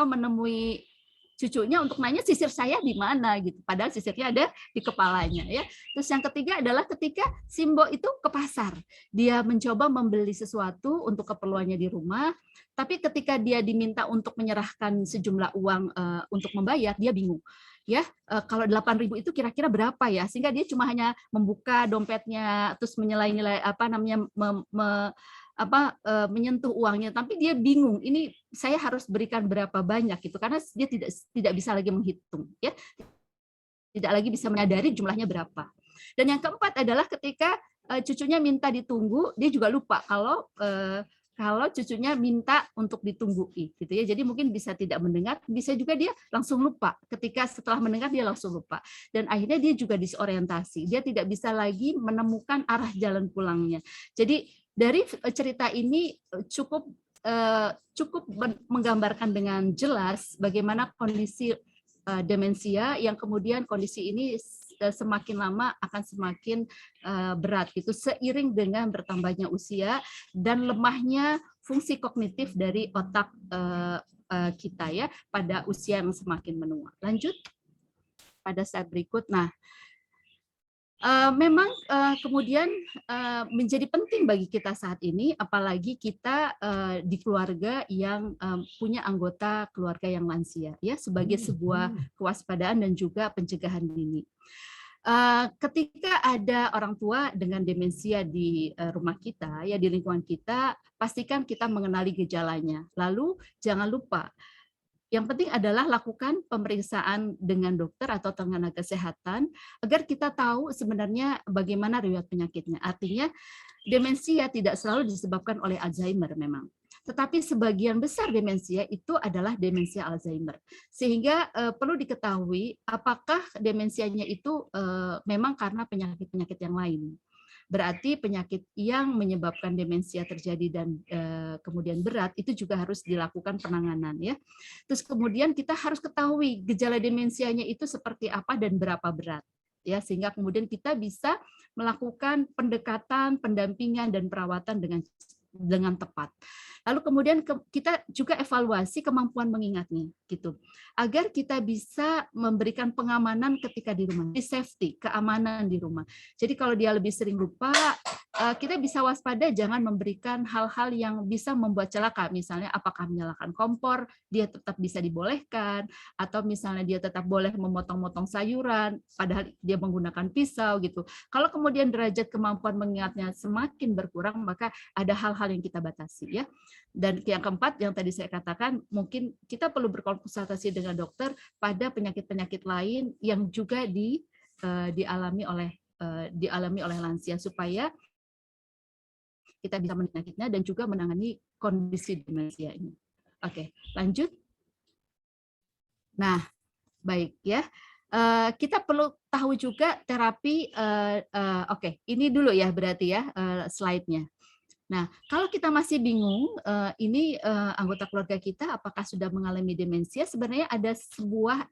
menemui cucunya untuk nanya sisir saya di mana gitu, padahal sisirnya ada di kepalanya, ya. Terus yang ketiga adalah ketika Simbo itu ke pasar, dia mencoba membeli sesuatu untuk keperluannya di rumah, tapi ketika dia diminta untuk menyerahkan sejumlah uang untuk membayar, dia bingung. Ya, kalau 8.000 itu kira-kira berapa ya? Sehingga dia cuma hanya membuka dompetnya, terus menyelai-nyelai menyentuh uangnya, tapi dia bingung. Ini saya harus berikan berapa banyak gitu, karena dia tidak bisa lagi menghitung, ya, tidak lagi bisa menyadari jumlahnya berapa. Dan yang keempat adalah ketika cucunya minta ditunggu, dia juga lupa kalau cucunya minta untuk ditunggui, gitu ya. Jadi mungkin bisa tidak mendengar, bisa juga dia langsung lupa. Ketika setelah mendengar dia langsung lupa. Dan akhirnya dia juga disorientasi. Dia tidak bisa lagi menemukan arah jalan pulangnya. Jadi dari cerita ini cukup menggambarkan dengan jelas bagaimana kondisi demensia yang kemudian kondisi ini semakin lama akan semakin berat gitu, seiring dengan bertambahnya usia dan lemahnya fungsi kognitif dari otak kita, ya, pada usia yang semakin menua. Lanjut pada slide berikut. Nah, memang kemudian menjadi penting bagi kita saat ini, apalagi kita di keluarga yang punya anggota keluarga yang lansia, ya, sebagai sebuah kewaspadaan dan juga pencegahan dini. Ketika ada orang tua dengan demensia di rumah kita, ya, di lingkungan kita, pastikan kita mengenali gejalanya. Lalu jangan lupa, yang penting adalah lakukan pemeriksaan dengan dokter atau tenaga kesehatan agar kita tahu sebenarnya bagaimana riwayat penyakitnya. Artinya demensia tidak selalu disebabkan oleh Alzheimer memang. Tetapi sebagian besar demensia itu adalah demensia Alzheimer. Sehingga perlu diketahui apakah demensianya itu memang karena penyakit-penyakit yang lain. Berarti penyakit yang menyebabkan demensia terjadi dan kemudian berat itu juga harus dilakukan penanganan, ya. Terus kemudian kita harus ketahui gejala demensianya itu seperti apa dan berapa berat, ya, sehingga kemudian kita bisa melakukan pendekatan, pendampingan dan perawatan dengan tepat. Lalu kemudian kita juga evaluasi kemampuan mengingatnya, gitu, agar kita bisa memberikan pengamanan ketika di rumah, di safety, keamanan di rumah. Jadi kalau dia lebih sering lupa, kita bisa waspada jangan memberikan hal-hal yang bisa membuat celaka. Misalnya apakah menyalakan kompor, dia tetap bisa dibolehkan, atau misalnya dia tetap boleh memotong-motong sayuran, padahal dia menggunakan pisau gitu. Kalau kemudian derajat kemampuan mengingatnya semakin berkurang, maka ada hal-hal yang kita batasi ya. Dan yang keempat yang tadi saya katakan, mungkin kita perlu berkonsultasi dengan dokter pada penyakit-penyakit lain yang juga dialami oleh lansia supaya kita bisa menangani dan juga menangani kondisi demensia ini. Oke, lanjut. Nah, baik ya. Kita perlu tahu juga terapi. Oke, ini dulu ya berarti ya slide-nya. Nah, kalau kita masih bingung, ini anggota keluarga kita apakah sudah mengalami demensia, sebenarnya ada sebuah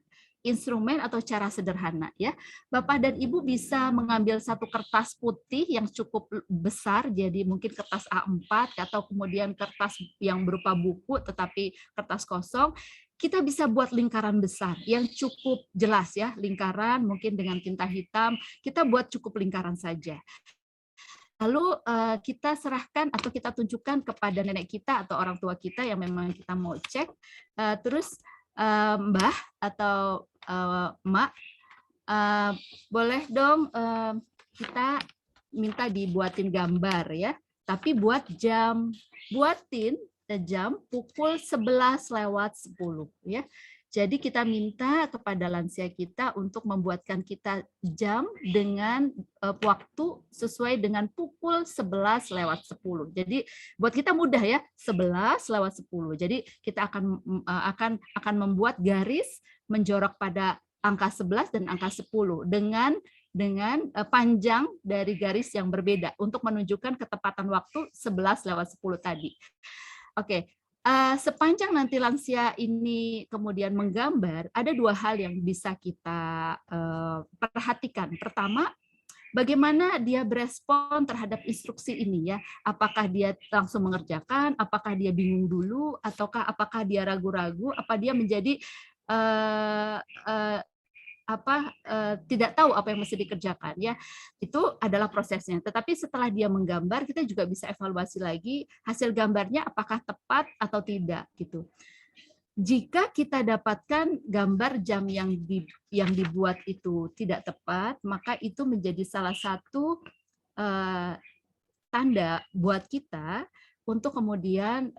instrumen atau cara sederhana ya. Bapak dan Ibu bisa mengambil satu kertas putih yang cukup besar, jadi mungkin kertas A4 atau kemudian kertas yang berupa buku tetapi kertas kosong. Kita bisa buat lingkaran besar yang cukup jelas ya, lingkaran mungkin dengan tinta hitam, kita buat cukup lingkaran saja. Lalu kita serahkan atau kita tunjukkan kepada nenek kita atau orang tua kita yang memang kita mau cek, terus Mbah atau Mak, boleh dong kita minta dibuatin gambar ya, tapi buatin jam pukul 11:10 ya. Jadi kita minta kepada lansia kita untuk membuatkan kita jam dengan waktu sesuai dengan pukul 11:10. Jadi buat kita mudah ya, 11:10. Jadi kita akan membuat garis menjorok pada angka 11 dan angka 10 dengan panjang dari garis yang berbeda untuk menunjukkan ketepatan waktu 11:10 tadi. Oke. Sepanjang nanti lansia ini kemudian menggambar, ada dua hal yang bisa kita perhatikan. Pertama, bagaimana dia berespon terhadap instruksi ini ya? Apakah dia langsung mengerjakan? Apakah dia bingung dulu? Ataukah apakah dia ragu-ragu? Apa dia menjadi tidak tahu apa yang mesti dikerjakan ya, itu adalah prosesnya. Tetapi setelah dia menggambar, kita juga bisa evaluasi lagi hasil gambarnya apakah tepat atau tidak gitu. Jika kita dapatkan gambar jam yang dibuat itu tidak tepat, maka itu menjadi salah satu tanda buat kita untuk kemudian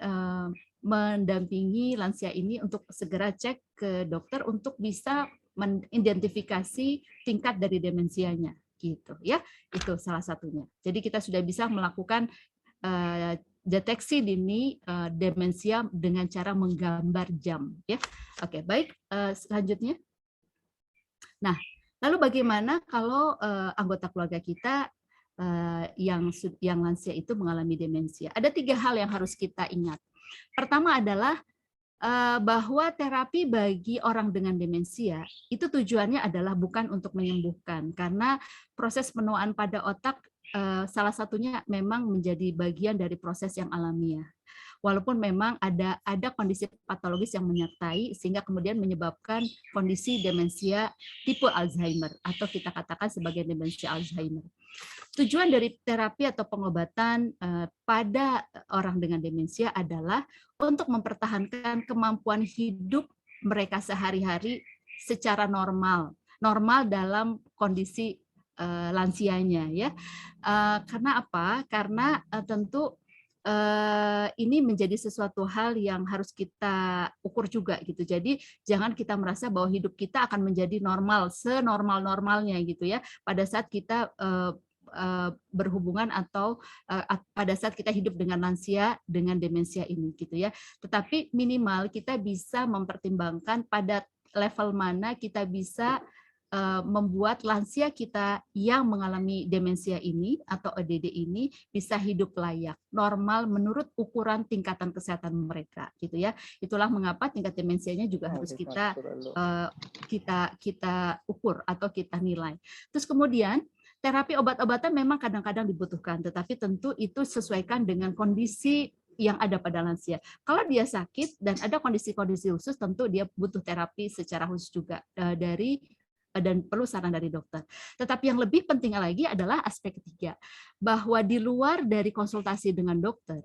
mendampingi lansia ini untuk segera cek ke dokter untuk bisa mengidentifikasi tingkat dari demensianya gitu ya, itu salah satunya. Jadi kita sudah bisa melakukan deteksi dini demensia dengan cara menggambar jam ya. Oke, baik, selanjutnya. Nah, lalu bagaimana kalau anggota keluarga kita yang lansia itu mengalami demensia? Ada 3 hal yang harus kita ingat. Pertama adalah bahwa terapi bagi orang dengan demensia itu tujuannya adalah bukan untuk menyembuhkan, karena proses penuaan pada otak salah satunya memang menjadi bagian dari proses yang alamiah. Walaupun memang ada kondisi patologis yang menyertai sehingga kemudian menyebabkan kondisi demensia tipe Alzheimer atau kita katakan sebagai demensia Alzheimer. Tujuan dari terapi atau pengobatan pada orang dengan demensia adalah untuk mempertahankan kemampuan hidup mereka sehari-hari secara normal dalam kondisi lansianya ya. Karena apa? Karena tentu ini menjadi sesuatu hal yang harus kita ukur juga gitu. Jadi jangan kita merasa bahwa hidup kita akan menjadi normal, senormal-normalnya gitu ya. Pada saat kita berhubungan atau pada saat kita hidup dengan lansia dengan demensia ini gitu ya. Tetapi minimal kita bisa mempertimbangkan pada level mana kita bisa membuat lansia kita yang mengalami demensia ini atau ODD ini bisa hidup layak, normal menurut ukuran tingkatan kesehatan mereka, gitu ya. Itulah mengapa tingkat demensianya juga harus kita ukur atau kita nilai. Terus kemudian terapi obat-obatan memang kadang-kadang dibutuhkan, tetapi tentu itu sesuaikan dengan kondisi yang ada pada lansia. Kalau dia sakit dan ada kondisi-kondisi khusus, tentu dia butuh terapi secara khusus juga dari dan perlu saran dari dokter. Tetapi yang lebih penting lagi adalah aspek ketiga, bahwa di luar dari konsultasi dengan dokter,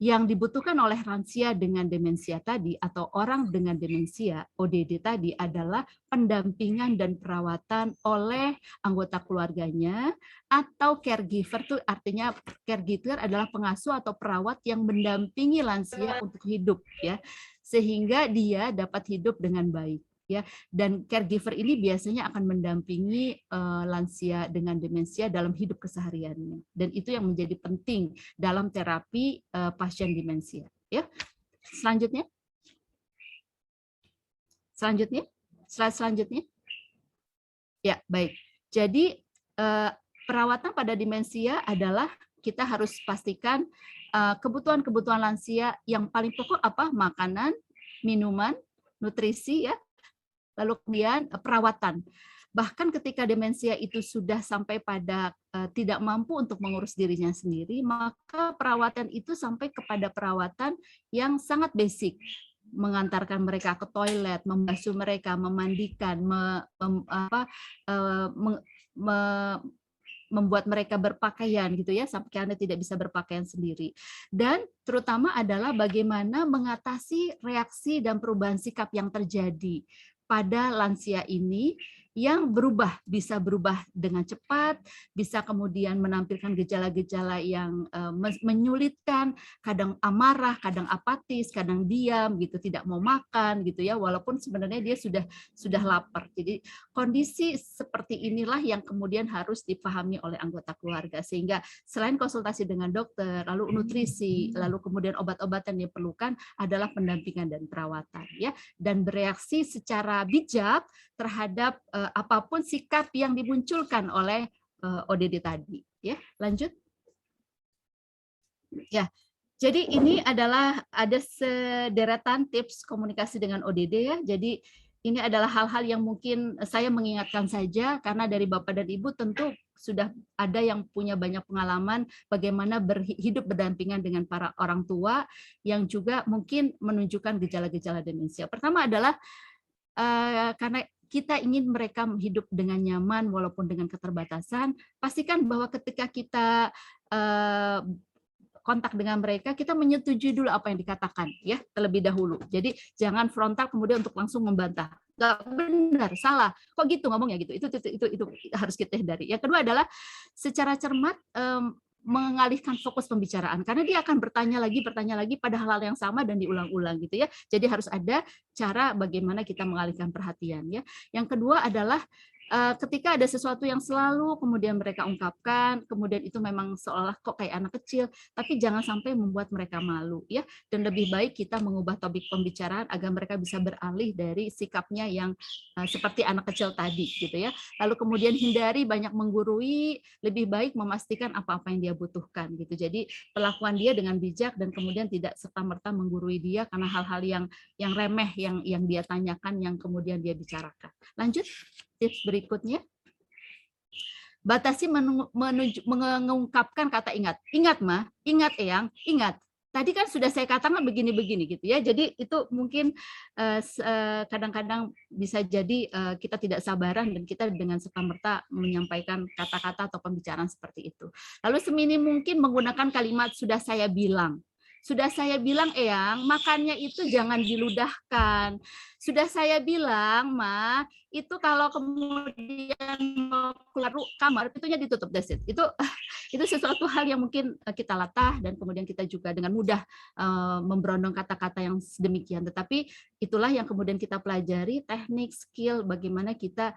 yang dibutuhkan oleh lansia dengan demensia tadi atau orang dengan demensia ODD tadi adalah pendampingan dan perawatan oleh anggota keluarganya atau caregiver. Itu artinya caregiver adalah pengasuh atau perawat yang mendampingi lansia untuk hidup, ya, sehingga dia dapat hidup dengan baik. Ya, dan caregiver ini biasanya akan mendampingi lansia dengan demensia dalam hidup kesehariannya, dan itu yang menjadi penting dalam terapi pasien demensia. Ya, selanjutnya, slide selanjutnya. Ya, baik. Jadi perawatan pada demensia adalah kita harus pastikan kebutuhan-kebutuhan lansia yang paling pokok apa? Makanan, minuman, nutrisi, ya. Lalu kemudian perawatan. Bahkan ketika demensia itu sudah sampai pada tidak mampu untuk mengurus dirinya sendiri, maka perawatan itu sampai kepada perawatan yang sangat basic. Mengantarkan mereka ke toilet, membasuh mereka, memandikan, membuat mereka berpakaian gitu ya, sampai karena tidak bisa berpakaian sendiri. Dan terutama adalah bagaimana mengatasi reaksi dan perubahan sikap yang terjadi pada lansia ini yang bisa berubah dengan cepat, bisa kemudian menampilkan gejala-gejala yang menyulitkan, kadang amarah, kadang apatis, kadang diam gitu, tidak mau makan gitu ya, walaupun sebenarnya dia sudah lapar. Jadi kondisi seperti inilah yang kemudian harus dipahami oleh anggota keluarga, sehingga selain konsultasi dengan dokter, lalu nutrisi, lalu kemudian obat-obatan yang diperlukan adalah pendampingan dan perawatan, ya, dan bereaksi secara bijak terhadap apapun sikap yang dimunculkan oleh ODD tadi. Ya, lanjut. Ya, jadi ini adalah ada sederetan tips komunikasi dengan ODD ya. Jadi ini adalah hal-hal yang mungkin saya mengingatkan saja karena dari Bapak dan Ibu tentu sudah ada yang punya banyak pengalaman bagaimana hidup berdampingan dengan para orang tua yang juga mungkin menunjukkan gejala-gejala demensia. Pertama adalah karena kita ingin mereka hidup dengan nyaman walaupun dengan keterbatasan, pastikan bahwa ketika kita kontak dengan mereka, kita menyetujui dulu apa yang dikatakan ya terlebih dahulu. Jadi jangan frontal kemudian untuk langsung membantah. Nggak benar, salah. Kok gitu ngomongnya gitu? Itu harus kita hindari. Yang kedua adalah secara cermat mengalihkan fokus pembicaraan karena dia akan bertanya lagi pada hal-hal yang sama dan diulang-ulang gitu ya. Jadi harus ada cara bagaimana kita mengalihkan perhatian ya. Yang kedua adalah ketika ada sesuatu yang selalu kemudian mereka ungkapkan, kemudian itu memang seolah kok kayak anak kecil, tapi jangan sampai membuat mereka malu ya. Dan lebih baik kita mengubah topik pembicaraan agar mereka bisa beralih dari sikapnya yang seperti anak kecil tadi gitu ya. Lalu kemudian hindari banyak menggurui, lebih baik memastikan apa-apa yang dia butuhkan gitu. Jadi perlakuan dia dengan bijak dan kemudian tidak serta-merta menggurui dia karena hal-hal yang remeh yang dia tanyakan yang kemudian dia bicarakan. Lanjut. Tips berikutnya, batasi mengungkapkan kata ingat. Ingat, Ma, ingat, Eyang, ingat. Tadi kan sudah saya katakan begini-begini gitu ya. Jadi itu mungkin kadang-kadang bisa jadi kita tidak sabaran dan kita dengan serta-merta menyampaikan kata-kata atau pembicaraan seperti itu. Lalu seminim mungkin menggunakan kalimat sudah saya bilang. Sudah saya bilang, Eyang, makannya itu jangan diludahkan. Sudah saya bilang, Ma, itu kalau kemudian mau keluar kamar, pintunya ditutup. That's it. Itu sesuatu hal yang mungkin kita latah dan kemudian kita juga dengan mudah memberondong kata-kata yang sedemikian. Tetapi itulah yang kemudian kita pelajari, teknik, skill, bagaimana kita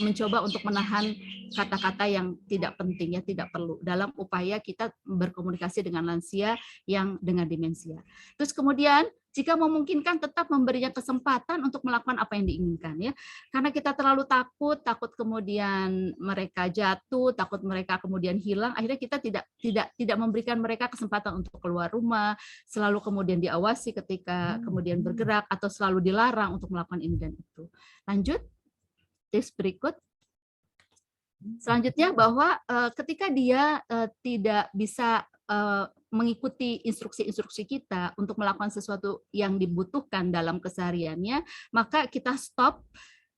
mencoba untuk menahan kata-kata yang tidak penting ya, tidak perlu dalam upaya kita berkomunikasi dengan lansia yang dengan demensia. Terus kemudian jika memungkinkan tetap memberinya kesempatan untuk melakukan apa yang diinginkan ya. Karena kita terlalu takut kemudian mereka jatuh, takut mereka kemudian hilang, akhirnya kita tidak memberikan mereka kesempatan untuk keluar rumah, selalu kemudian diawasi ketika kemudian bergerak atau selalu dilarang untuk melakukan ini dan itu. Lanjut. Tips berikut. Selanjutnya bahwa ketika dia tidak bisa mengikuti instruksi-instruksi kita untuk melakukan sesuatu yang dibutuhkan dalam kesehariannya, maka kita stop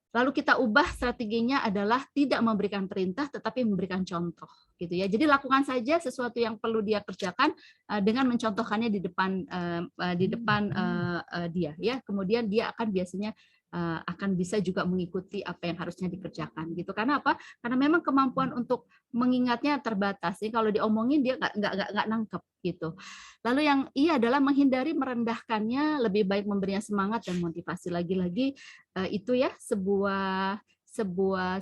Lalu kita ubah strateginya adalah tidak memberikan perintah tetapi memberikan contoh gitu ya. Jadi lakukan saja sesuatu yang perlu dia kerjakan dengan mencontohkannya di depan dia ya. Kemudian dia akan biasanya akan bisa juga mengikuti apa yang harusnya dikerjakan gitu. Karena apa? Karena memang kemampuan untuk mengingatnya terbatas. Jadi kalau diomongin dia nggak nangkep gitu. Lalu yang adalah menghindari merendahkannya, lebih baik memberinya semangat dan motivasi. Lagi-lagi itu ya sebuah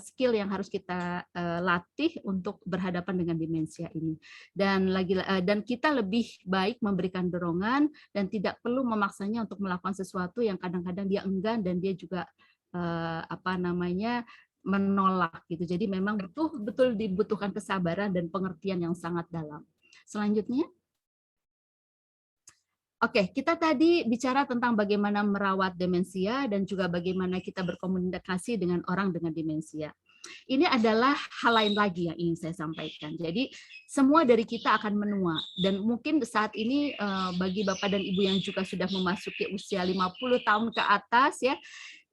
skill yang harus kita latih untuk berhadapan dengan demensia ini. Dan kita lebih baik memberikan dorongan dan tidak perlu memaksanya untuk melakukan sesuatu yang kadang-kadang dia enggan dan dia juga menolak gitu. Jadi memang betul-betul dibutuhkan kesabaran dan pengertian yang sangat dalam. Selanjutnya. Oke, kita tadi bicara tentang bagaimana merawat demensia dan juga bagaimana kita berkomunikasi dengan orang dengan demensia. Ini adalah hal lain lagi yang ingin saya sampaikan. Jadi semua dari kita akan menua dan mungkin saat ini bagi Bapak dan Ibu yang juga sudah memasuki usia 50 tahun ke atas ya,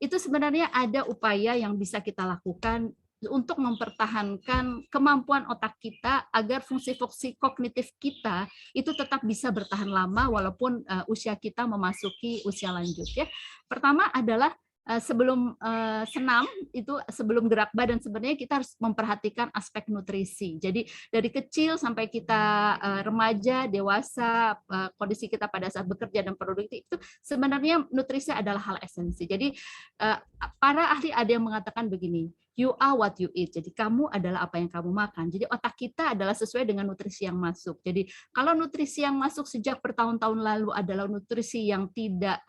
itu sebenarnya ada upaya yang bisa kita lakukan untuk mempertahankan kemampuan otak kita agar fungsi-fungsi kognitif kita itu tetap bisa bertahan lama walaupun usia kita memasuki usia lanjut ya. Pertama adalah sebelum senam itu sebelum gerak badan sebenarnya kita harus memperhatikan aspek nutrisi. Jadi dari kecil sampai kita remaja, dewasa, kondisi kita pada saat bekerja dan produktif itu sebenarnya nutrisi adalah hal esensi. Jadi para ahli ada yang mengatakan begini, you are what you eat. Jadi kamu adalah apa yang kamu makan. Jadi otak kita adalah sesuai dengan nutrisi yang masuk. Jadi kalau nutrisi yang masuk sejak bertahun-tahun lalu adalah nutrisi yang tidak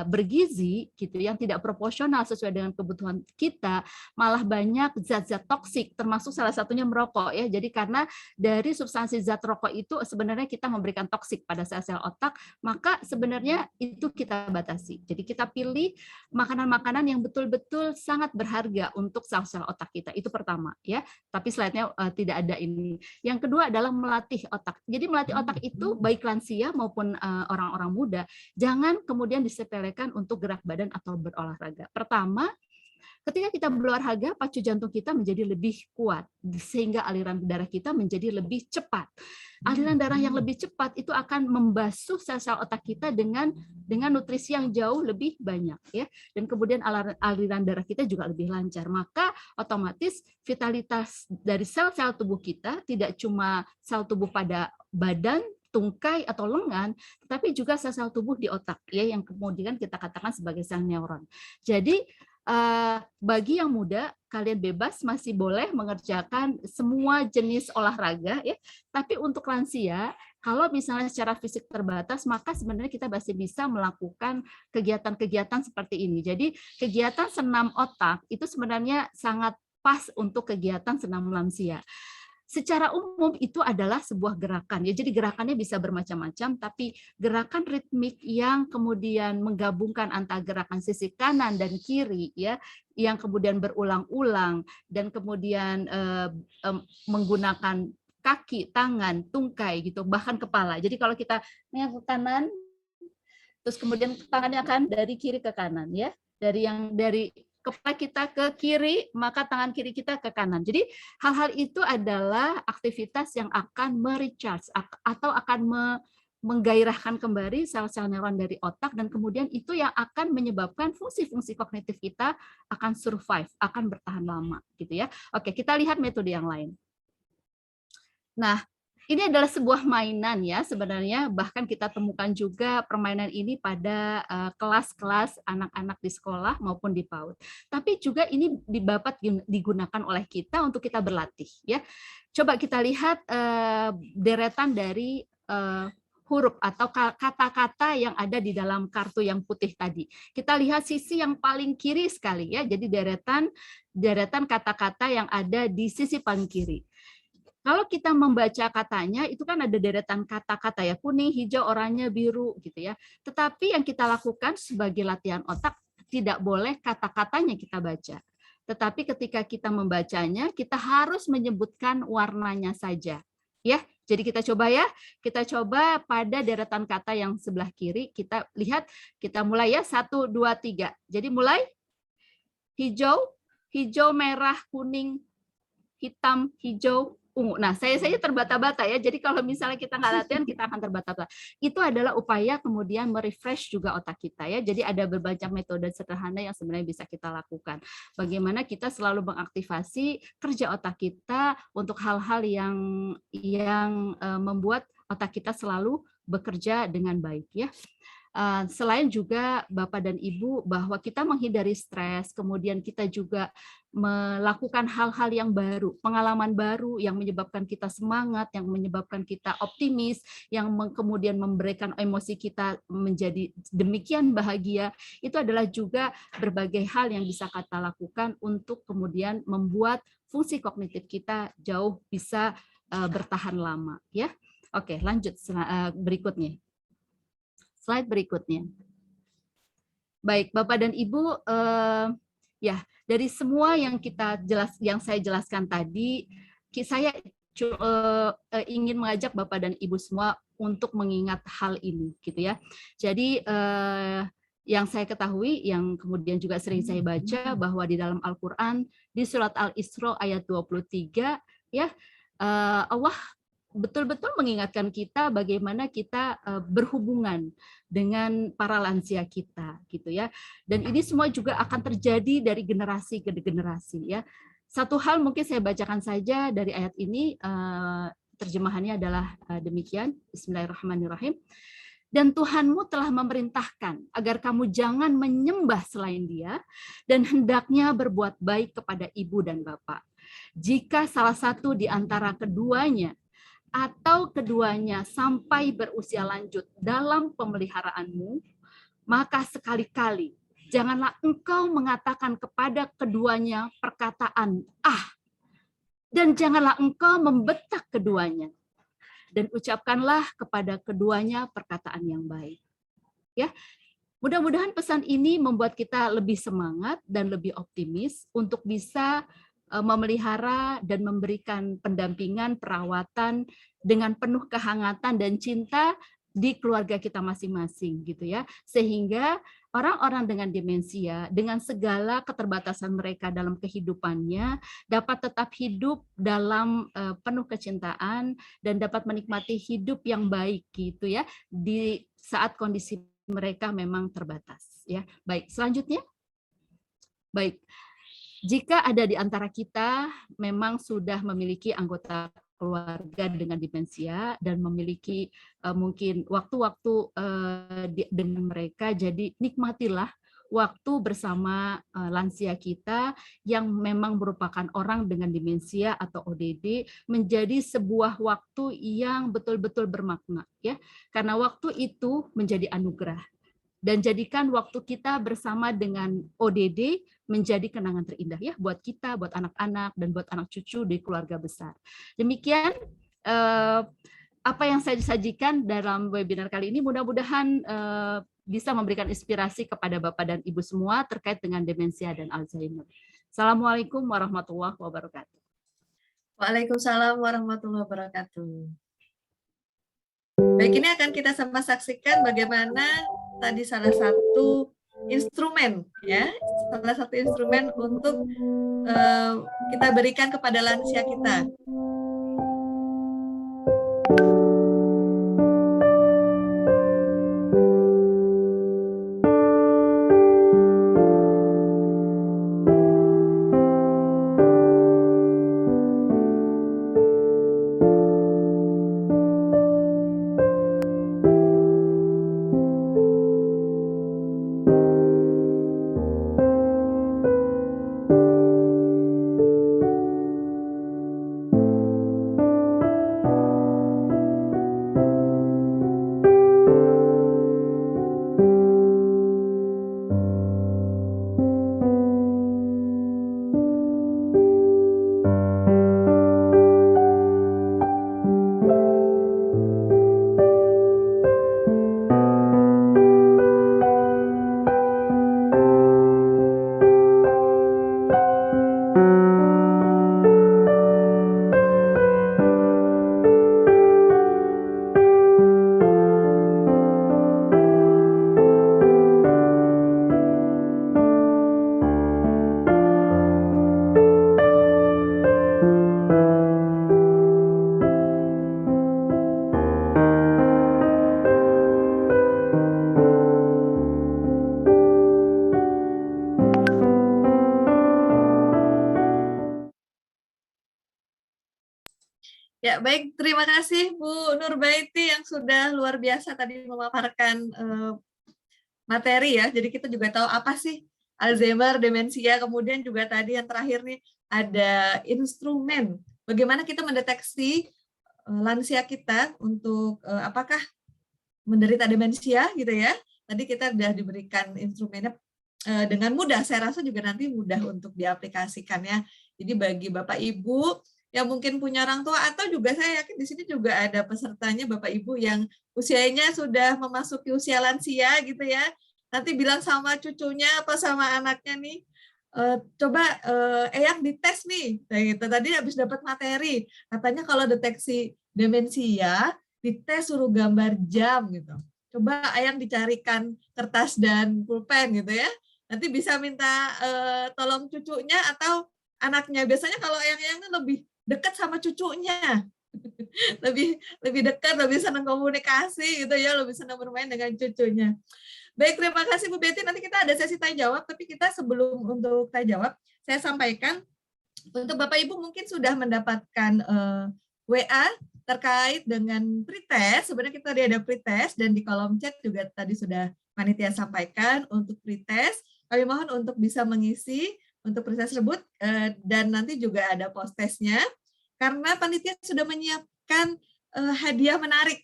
bergizi gitu, yang tidak proporsional sesuai dengan kebutuhan kita, malah banyak zat-zat toksik termasuk salah satunya merokok ya. Jadi karena dari substansi zat rokok itu sebenarnya kita memberikan toksik pada sel-sel otak, maka sebenarnya itu kita batasi. Jadi kita pilih makanan-makanan yang betul-betul sangat berharga untuk sel-sel otak kita. Itu pertama ya. Tapi slide-nya tidak ada ini. Yang kedua adalah melatih otak. Jadi melatih otak itu baik lansia maupun orang-orang muda, jangan kemudian disepelekan untuk gerak badan atau berolahraga. Pertama, ketika kita berolahraga, pacu jantung kita menjadi lebih kuat, sehingga aliran darah kita menjadi lebih cepat. Aliran darah yang lebih cepat itu akan membasuh sel-sel otak kita dengan nutrisi yang jauh lebih banyak, ya. Dan kemudian aliran darah kita juga lebih lancar. Maka otomatis vitalitas dari sel-sel tubuh kita tidak cuma sel tubuh pada badan, tungkai atau lengan, tetapi juga sel-sel tubuh di otak ya yang kemudian kita katakan sebagai sel neuron. Jadi bagi yang muda kalian bebas masih boleh mengerjakan semua jenis olahraga ya, tapi untuk lansia kalau misalnya secara fisik terbatas maka sebenarnya kita masih bisa melakukan kegiatan-kegiatan seperti ini. Jadi kegiatan senam otak itu sebenarnya sangat pas untuk kegiatan senam lansia. Secara umum itu adalah sebuah gerakan ya, jadi gerakannya bisa bermacam-macam, tapi gerakan ritmik yang kemudian menggabungkan antara gerakan sisi kanan dan kiri ya, yang kemudian berulang-ulang dan kemudian menggunakan kaki, tangan, tungkai gitu, bahkan kepala. Jadi kalau kita ke kanan, terus kemudian tangannya akan dari kiri ke kanan ya, dari kepala kita ke kiri, maka tangan kiri kita ke kanan. Jadi hal-hal itu adalah aktivitas yang akan merecharge atau akan menggairahkan kembali sel-sel neuron dari otak dan kemudian itu yang akan menyebabkan fungsi-fungsi kognitif kita akan survive, akan bertahan lama gitu ya. Oke, kita lihat metode yang lain. Nah, ini adalah sebuah mainan ya sebenarnya, bahkan kita temukan juga permainan ini pada kelas-kelas anak-anak di sekolah maupun di PAUD. Tapi juga ini dapat digunakan oleh kita untuk kita berlatih ya. Coba kita lihat deretan dari huruf atau kata-kata yang ada di dalam kartu yang putih tadi. Kita lihat sisi yang paling kiri sekali ya. Jadi deretan kata-kata yang ada di sisi paling kiri. Kalau kita membaca katanya, itu kan ada deretan kata-kata ya, kuning, hijau, oranye, biru gitu ya. Tetapi yang kita lakukan sebagai latihan otak, tidak boleh kata-katanya kita baca. Tetapi ketika kita membacanya, kita harus menyebutkan warnanya saja. Ya, jadi kita coba ya, kita coba pada deretan kata yang sebelah kiri, kita lihat, kita mulai ya, 1, 2, 3. Jadi mulai. hijau, merah, kuning, hitam, hijau, ungu. Nah, saya terbata-bata ya. Jadi kalau misalnya kita nggak latihan, kita akan terbata-bata. Itu adalah upaya kemudian merefresh juga otak kita ya. Jadi ada berbagai metode sederhana yang sebenarnya bisa kita lakukan. Bagaimana kita selalu mengaktifasi kerja otak kita untuk hal-hal yang membuat otak kita selalu bekerja dengan baik ya. Selain juga Bapak dan Ibu bahwa kita menghindari stres, kemudian kita juga melakukan hal-hal yang baru, pengalaman baru yang menyebabkan kita semangat, yang menyebabkan kita optimis, yang kemudian memberikan emosi kita menjadi demikian bahagia, itu adalah juga berbagai hal yang bisa kita lakukan untuk kemudian membuat fungsi kognitif kita jauh bisa bertahan lama ya. Oke, lanjut berikutnya. Slide berikutnya. Baik, Bapak dan Ibu, ya dari semua yang saya jelaskan tadi, saya ingin mengajak Bapak dan Ibu semua untuk mengingat hal ini, gitu ya. Jadi yang saya ketahui, yang kemudian juga sering saya baca bahwa di dalam Al-Quran di surat Al-Isra ayat 23, ya Allah betul-betul mengingatkan kita bagaimana kita berhubungan dengan para lansia kita gitu ya. Dan ini semua juga akan terjadi dari generasi ke generasi ya. Satu hal mungkin saya bacakan saja dari ayat ini, terjemahannya adalah demikian. Bismillahirrahmanirrahim. Dan Tuhanmu telah memerintahkan agar kamu jangan menyembah selain Dia dan hendaknya berbuat baik kepada ibu dan bapak. Jika salah satu di antara keduanya atau keduanya sampai berusia lanjut dalam pemeliharaanmu, maka sekali-kali janganlah engkau mengatakan kepada keduanya perkataan dan janganlah engkau membetak keduanya, dan ucapkanlah kepada keduanya perkataan yang baik. Ya, mudah-mudahan pesan ini membuat kita lebih semangat dan lebih optimis untuk bisa memelihara dan memberikan pendampingan, perawatan dengan penuh kehangatan dan cinta di keluarga kita masing-masing gitu ya. Sehingga orang-orang dengan demensia dengan segala keterbatasan mereka dalam kehidupannya dapat tetap hidup dalam penuh kecintaan dan dapat menikmati hidup yang baik gitu ya di saat kondisi mereka memang terbatas ya. Baik, selanjutnya. Baik. Jika ada di antara kita memang sudah memiliki anggota keluarga dengan demensia dan memiliki mungkin waktu-waktu dengan mereka, jadi nikmatilah waktu bersama lansia kita yang memang merupakan orang dengan demensia atau ODD menjadi sebuah waktu yang betul-betul bermakna ya, karena waktu itu menjadi anugerah. Dan jadikan waktu kita bersama dengan ODD menjadi kenangan terindah ya buat kita, buat anak-anak, dan buat anak cucu di keluarga besar. Demikian apa yang saya sajikan dalam webinar kali ini, mudah-mudahan bisa memberikan inspirasi kepada Bapak dan Ibu semua terkait dengan demensia dan Alzheimer. Assalamualaikum warahmatullahi wabarakatuh. Waalaikumsalam warahmatullahi wabarakatuh. Baik, ini akan kita sama saksikan bagaimana tadi salah satu instrumen ya, salah satu instrumen untuk kita berikan kepada lansia kita. Ya, baik. Terima kasih Bu Nurbaiti yang sudah luar biasa tadi memaparkan materi ya. Jadi kita juga tahu apa sih Alzheimer, demensia, kemudian juga tadi yang terakhir nih ada instrumen. Bagaimana kita mendeteksi lansia kita untuk apakah menderita demensia gitu ya. Tadi kita sudah diberikan instrumennya dengan mudah. Saya rasa juga nanti mudah untuk diaplikasikan ya. Jadi bagi Bapak Ibu yang mungkin punya orang tua atau juga saya yakin di sini juga ada pesertanya Bapak Ibu yang usianya sudah memasuki usia lansia gitu ya. Nanti bilang sama cucunya apa sama anaknya nih, coba Eyang dites nih, kayak gitu. Tadi habis dapat materi, katanya kalau deteksi demensia dites suruh gambar jam gitu. Coba Eyang dicarikan kertas dan pulpen gitu ya. Nanti bisa minta tolong cucunya atau anaknya. Biasanya kalau Eyang lebih dekat sama cucunya. lebih dekat, lebih senang komunikasi gitu ya, lebih senang bermain dengan cucunya. Baik, terima kasih Bu Betty. Nanti kita ada sesi tanya jawab, tapi kita sebelum untuk tanya jawab, saya sampaikan untuk Bapak Ibu mungkin sudah mendapatkan WA terkait dengan pretest. Sebenarnya kita tadi ada pretest dan di kolom chat juga tadi sudah panitia sampaikan untuk pretest. Kami mohon untuk bisa mengisi untuk pretest tersebut dan nanti juga ada post testnya karena panitia sudah menyiapkan hadiah menarik.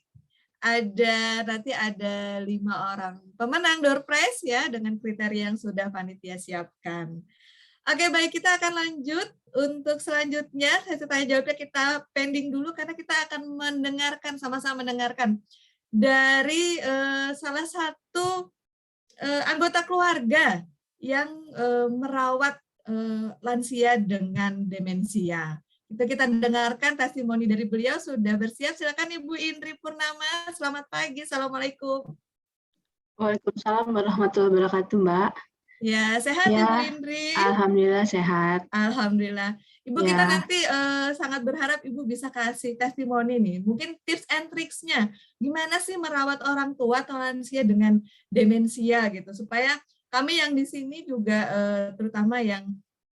Nanti ada 5 orang pemenang door prize ya dengan kriteria yang sudah panitia siapkan. Oke, baik, kita akan lanjut untuk selanjutnya. Sesi tanya jawabnya kita pending dulu karena kita akan mendengarkan sama-sama mendengarkan dari salah satu anggota keluarga yang merawat lansia dengan demensia. Kita dengarkan testimoni dari beliau. Sudah bersiap, silakan Ibu Indri Purnama. Selamat pagi, Assalamualaikum. Waalaikumsalam warahmatullahi wabarakatuh, Mbak. Ya, sehat ya, Ibu Indri? Alhamdulillah sehat. Alhamdulillah. Ibu Ya. kita nanti sangat berharap Ibu bisa kasih testimoni nih. Mungkin tips and tricksnya, gimana sih merawat orang tua atau lansia dengan demensia gitu, supaya kami yang di sini juga terutama yang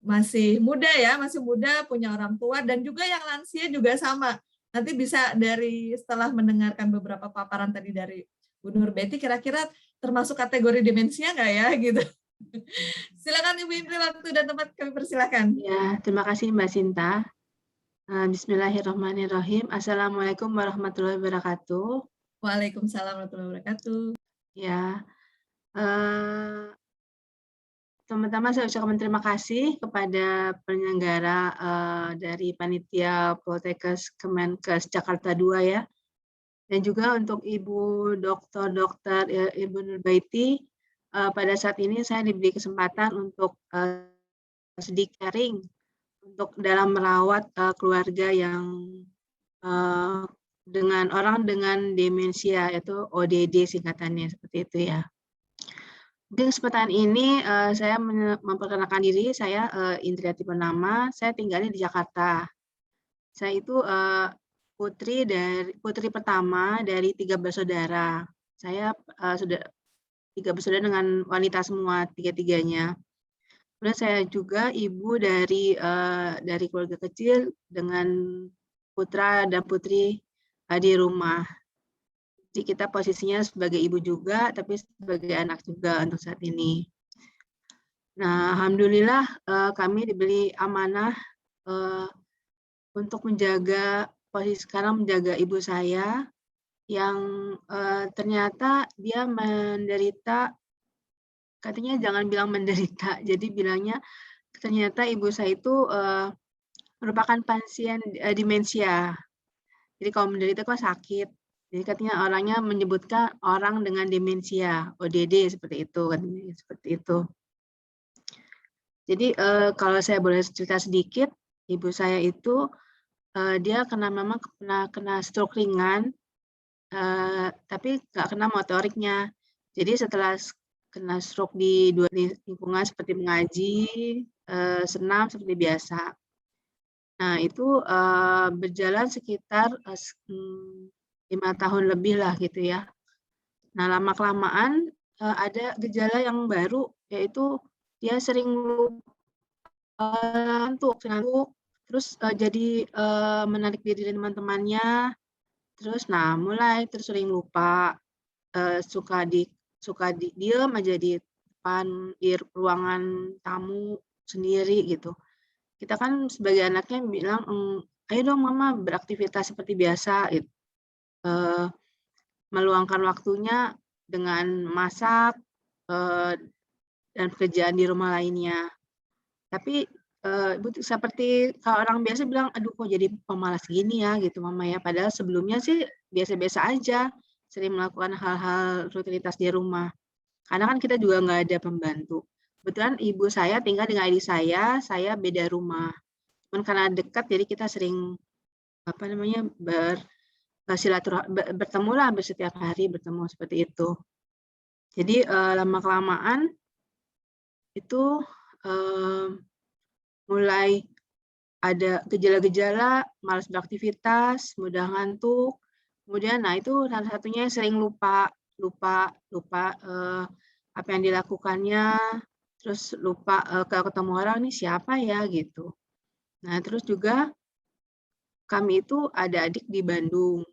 masih muda ya, masih muda punya orang tua dan juga yang lansia juga sama. Nanti bisa dari setelah mendengarkan beberapa paparan tadi dari Bu Nurbaiti, kira-kira termasuk kategori demensia nggak ya gitu. Silakan Ibu Indri, waktu dan tempat kami persilakan. Ya, terima kasih Mbak Sinta. Bismillahirrahmanirrahim. Assalamualaikum warahmatullahi wabarakatuh. Waalaikumsalam warahmatullahi wabarakatuh. Ya, pertama-tama saya ucapkan terima kasih kepada penyelenggara dari Panitia Poltekkes Kemenkes Jakarta II ya, dan juga untuk Ibu Dr. Ibu Nurbaiti. Pada saat ini saya diberi kesempatan untuk sedikit sharing untuk dalam merawat keluarga yang dengan orang dengan demensia, yaitu ODD singkatannya, seperti itu ya. Mungkin kesempatan ini saya memperkenalkan diri, saya Indriati Purnama, saya tinggalnya di Jakarta. Saya itu putri pertama dari 3 bersaudara. Saya sudah 3 bersaudara dengan wanita semua, 3-tiganya. Kemudian saya juga ibu dari keluarga kecil dengan putra dan putri di rumah. Jadi kita posisinya sebagai ibu juga, tapi sebagai anak juga untuk saat ini. Nah, alhamdulillah kami diberi amanah untuk menjaga posisi sekarang, menjaga ibu saya yang ternyata dia menderita, katanya jangan bilang menderita, jadi bilangnya ternyata ibu saya itu merupakan pasien demensia. Jadi kalau menderita kok sakit. Jadi katanya orangnya menyebutkan orang dengan demensia, ODD seperti itu, katanya seperti itu. Jadi kalau saya boleh cerita sedikit, ibu saya itu dia memang kena stroke ringan, tapi nggak kena motoriknya. Jadi setelah kena stroke di 2 lingkungan seperti mengaji, senam seperti biasa. Nah itu berjalan sekitar 5 tahun lebih lah gitu ya. Nah lama-kelamaan ada gejala yang baru, yaitu dia sering ngantuk, terus jadi menarik diri dari teman-temannya, terus mulai terus sering lupa, suka diem aja di depan ruangan tamu sendiri gitu. Kita kan sebagai anaknya bilang, "Ayo dong mama beraktivitas seperti biasa," gitu. Meluangkan waktunya dengan masak, dan pekerjaan di rumah lainnya. Tapi, seperti kalau orang biasa bilang, "Aduh kok jadi pemalas gini ya," gitu mama ya. Padahal sebelumnya sih biasa-biasa aja, sering melakukan hal-hal rutinitas di rumah. Karena kan kita juga nggak ada pembantu. Kebetulan ibu saya tinggal dengan adik saya beda rumah. Cuman karena dekat jadi kita sering, bertemu lah hampir setiap hari bertemu seperti itu. Jadi, lama-kelamaan itu, mulai ada gejala-gejala malas beraktivitas, mudah ngantuk, kemudian itu salah satunya sering lupa, apa yang dilakukannya, terus lupa, kalau ketemu orang, "Nih siapa ya?" Gitu. Nah, terus juga kami itu ada adik di Bandung.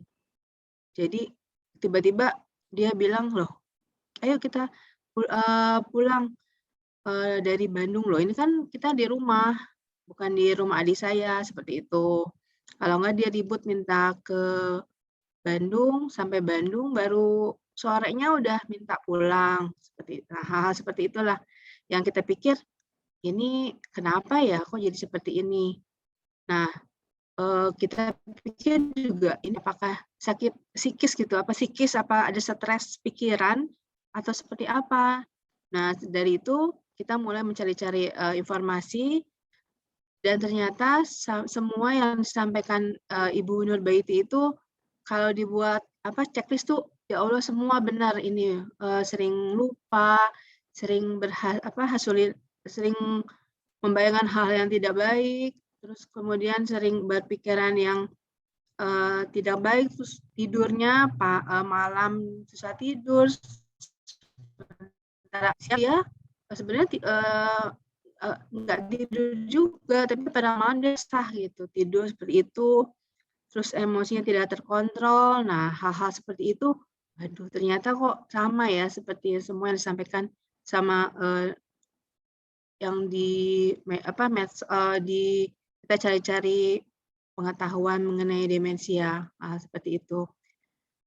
Jadi tiba-tiba dia bilang, "Loh, ayo kita pulang, dari Bandung loh, ini kan kita di rumah, bukan di rumah adik saya," seperti itu. Kalau enggak dia ribut minta ke Bandung, sampai Bandung baru sorenya udah minta pulang, hal-hal seperti itulah yang kita pikir, "Ini kenapa ya, kok jadi seperti ini?" Nah, kita pikir juga ini apakah sakit psikis gitu, apa ada stres pikiran atau seperti apa. Nah, dari itu kita mulai mencari-cari, informasi dan ternyata semua yang disampaikan, Ibu Nurbaiti itu kalau dibuat checklist tuh, ya Allah semua benar ini, sering lupa, sering sering membayangkan hal yang tidak baik, terus kemudian sering berpikiran yang, tidak baik, terus tidurnya malam susah tidur, sementara siang dia sebenarnya nggak tidur juga, tapi pada malam dia gitu, tidur seperti itu, terus emosinya tidak terkontrol. Nah, hal-hal seperti itu, aduh ternyata kok sama ya seperti semua yang disampaikan sama, yang kita cari-cari pengetahuan mengenai demensia, seperti itu.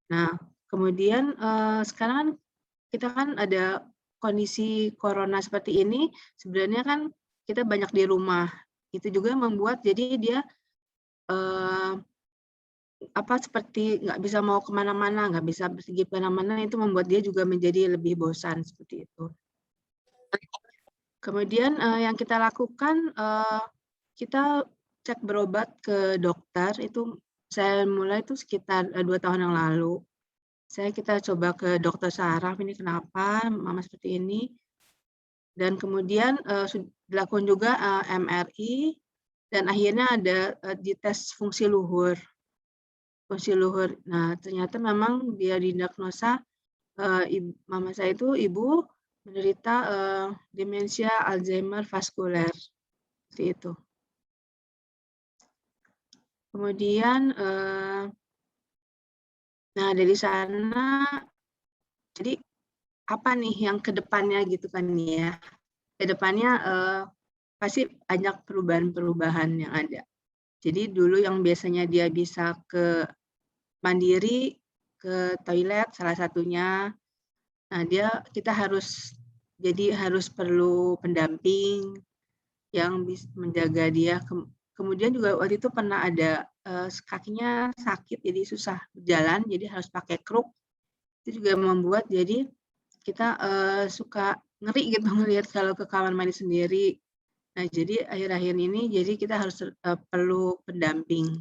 Nah, kemudian, sekarang kan kita kan ada kondisi corona seperti ini, sebenarnya kan kita banyak di rumah. Itu juga membuat jadi dia, seperti nggak bisa mau kemana-mana, nggak bisa pergi kemana-mana, itu membuat dia juga menjadi lebih bosan, seperti itu. Kemudian, yang kita lakukan, kita cek berobat ke dokter, itu saya mulai itu sekitar 2 tahun yang lalu. Kita coba ke dokter saraf, ini kenapa mama seperti ini. Dan kemudian dilakukan juga MRI dan akhirnya ada dites fungsi luhur. Nah, ternyata memang dia didiagnosa, mama saya itu ibu menderita demensia Alzheimer vaskuler, seperti itu. Kemudian, nah dari sana, jadi apa nih yang ke depannya gitu kan ya. Ke depannya pasti banyak perubahan-perubahan yang ada. Jadi dulu yang biasanya dia bisa mandiri, ke toilet salah satunya. Nah, kita harus perlu pendamping yang bisa menjaga dia. Kemudian juga waktu itu pernah ada kakinya sakit jadi susah berjalan, jadi harus pakai kruk. Itu juga membuat jadi kita suka ngeri gitu ngelihat kalau ke kamar mandi sendiri. Nah, jadi akhir-akhir ini jadi kita harus perlu pendamping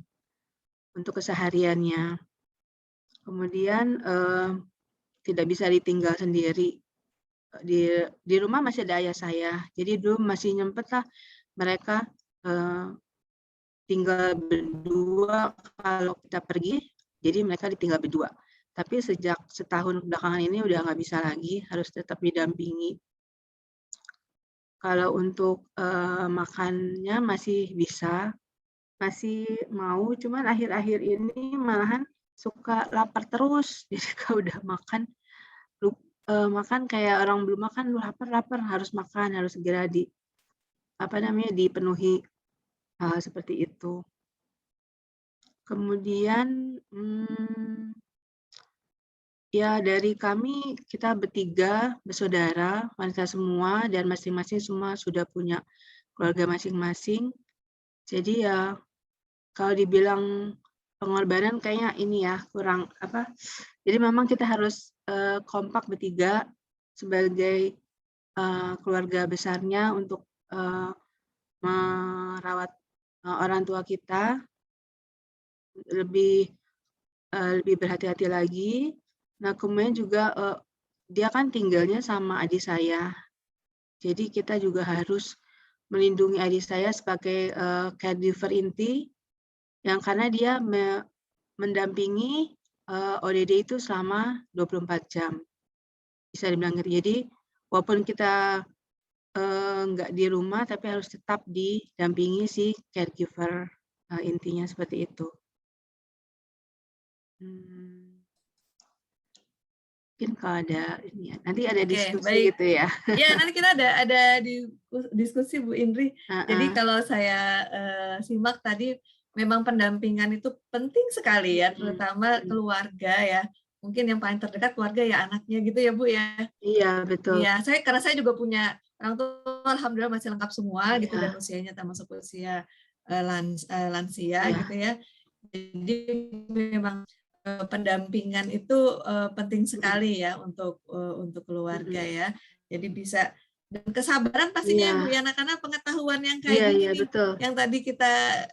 untuk kesehariannya. Kemudian tidak bisa ditinggal sendiri. Di rumah masih ada ayah saya. Jadi dulu masih nyempetlah mereka tinggal berdua kalau kita pergi, jadi mereka ditinggal berdua. Tapi sejak setahun belakangan ini udah nggak bisa lagi, harus tetap didampingi. Kalau untuk makannya masih bisa, masih mau, cuman akhir-akhir ini malahan suka lapar terus. Jadi kalau udah makan, makan kayak orang belum makan, lapar, harus makan, harus segera dipenuhi, seperti itu. Kemudian, ya dari kami, kita bertiga bersaudara, wanita semua, dan masing-masing semua sudah punya keluarga masing-masing. Jadi ya, kalau dibilang pengorbanan kayaknya ini ya, kurang apa, jadi memang kita harus kompak bertiga sebagai keluarga besarnya untuk merawat orang tua kita, lebih berhati-hati lagi. Nah, kemudian juga dia kan tinggalnya sama adik saya. Jadi kita juga harus melindungi adik saya sebagai caregiver inti, yang karena dia mendampingi ODD itu selama 24 jam. Bisa dibilang gitu. Jadi walaupun kita nggak di rumah, tapi harus tetap didampingi si caregiver intinya seperti itu. Mungkin kalau ada ini ya, nanti ada diskusi baik. gitu ya. Ya, nanti kita ada diskusi Bu Indri. Jadi kalau saya simak tadi, memang pendampingan itu penting sekali ya, terutama keluarga ya. Mungkin yang paling terdekat keluarga ya anaknya gitu ya Bu ya. Iya, betul. Iya, karena saya juga punya orang tua, alhamdulillah masih lengkap semua gitu, dan usianya termasuk usia lansia gitu ya. Jadi memang pendampingan itu penting sekali ya untuk keluarga ya. Jadi bisa, dan kesabaran pastinya Bu ya, karena pengetahuan yang kayak gini betul. yang tadi kita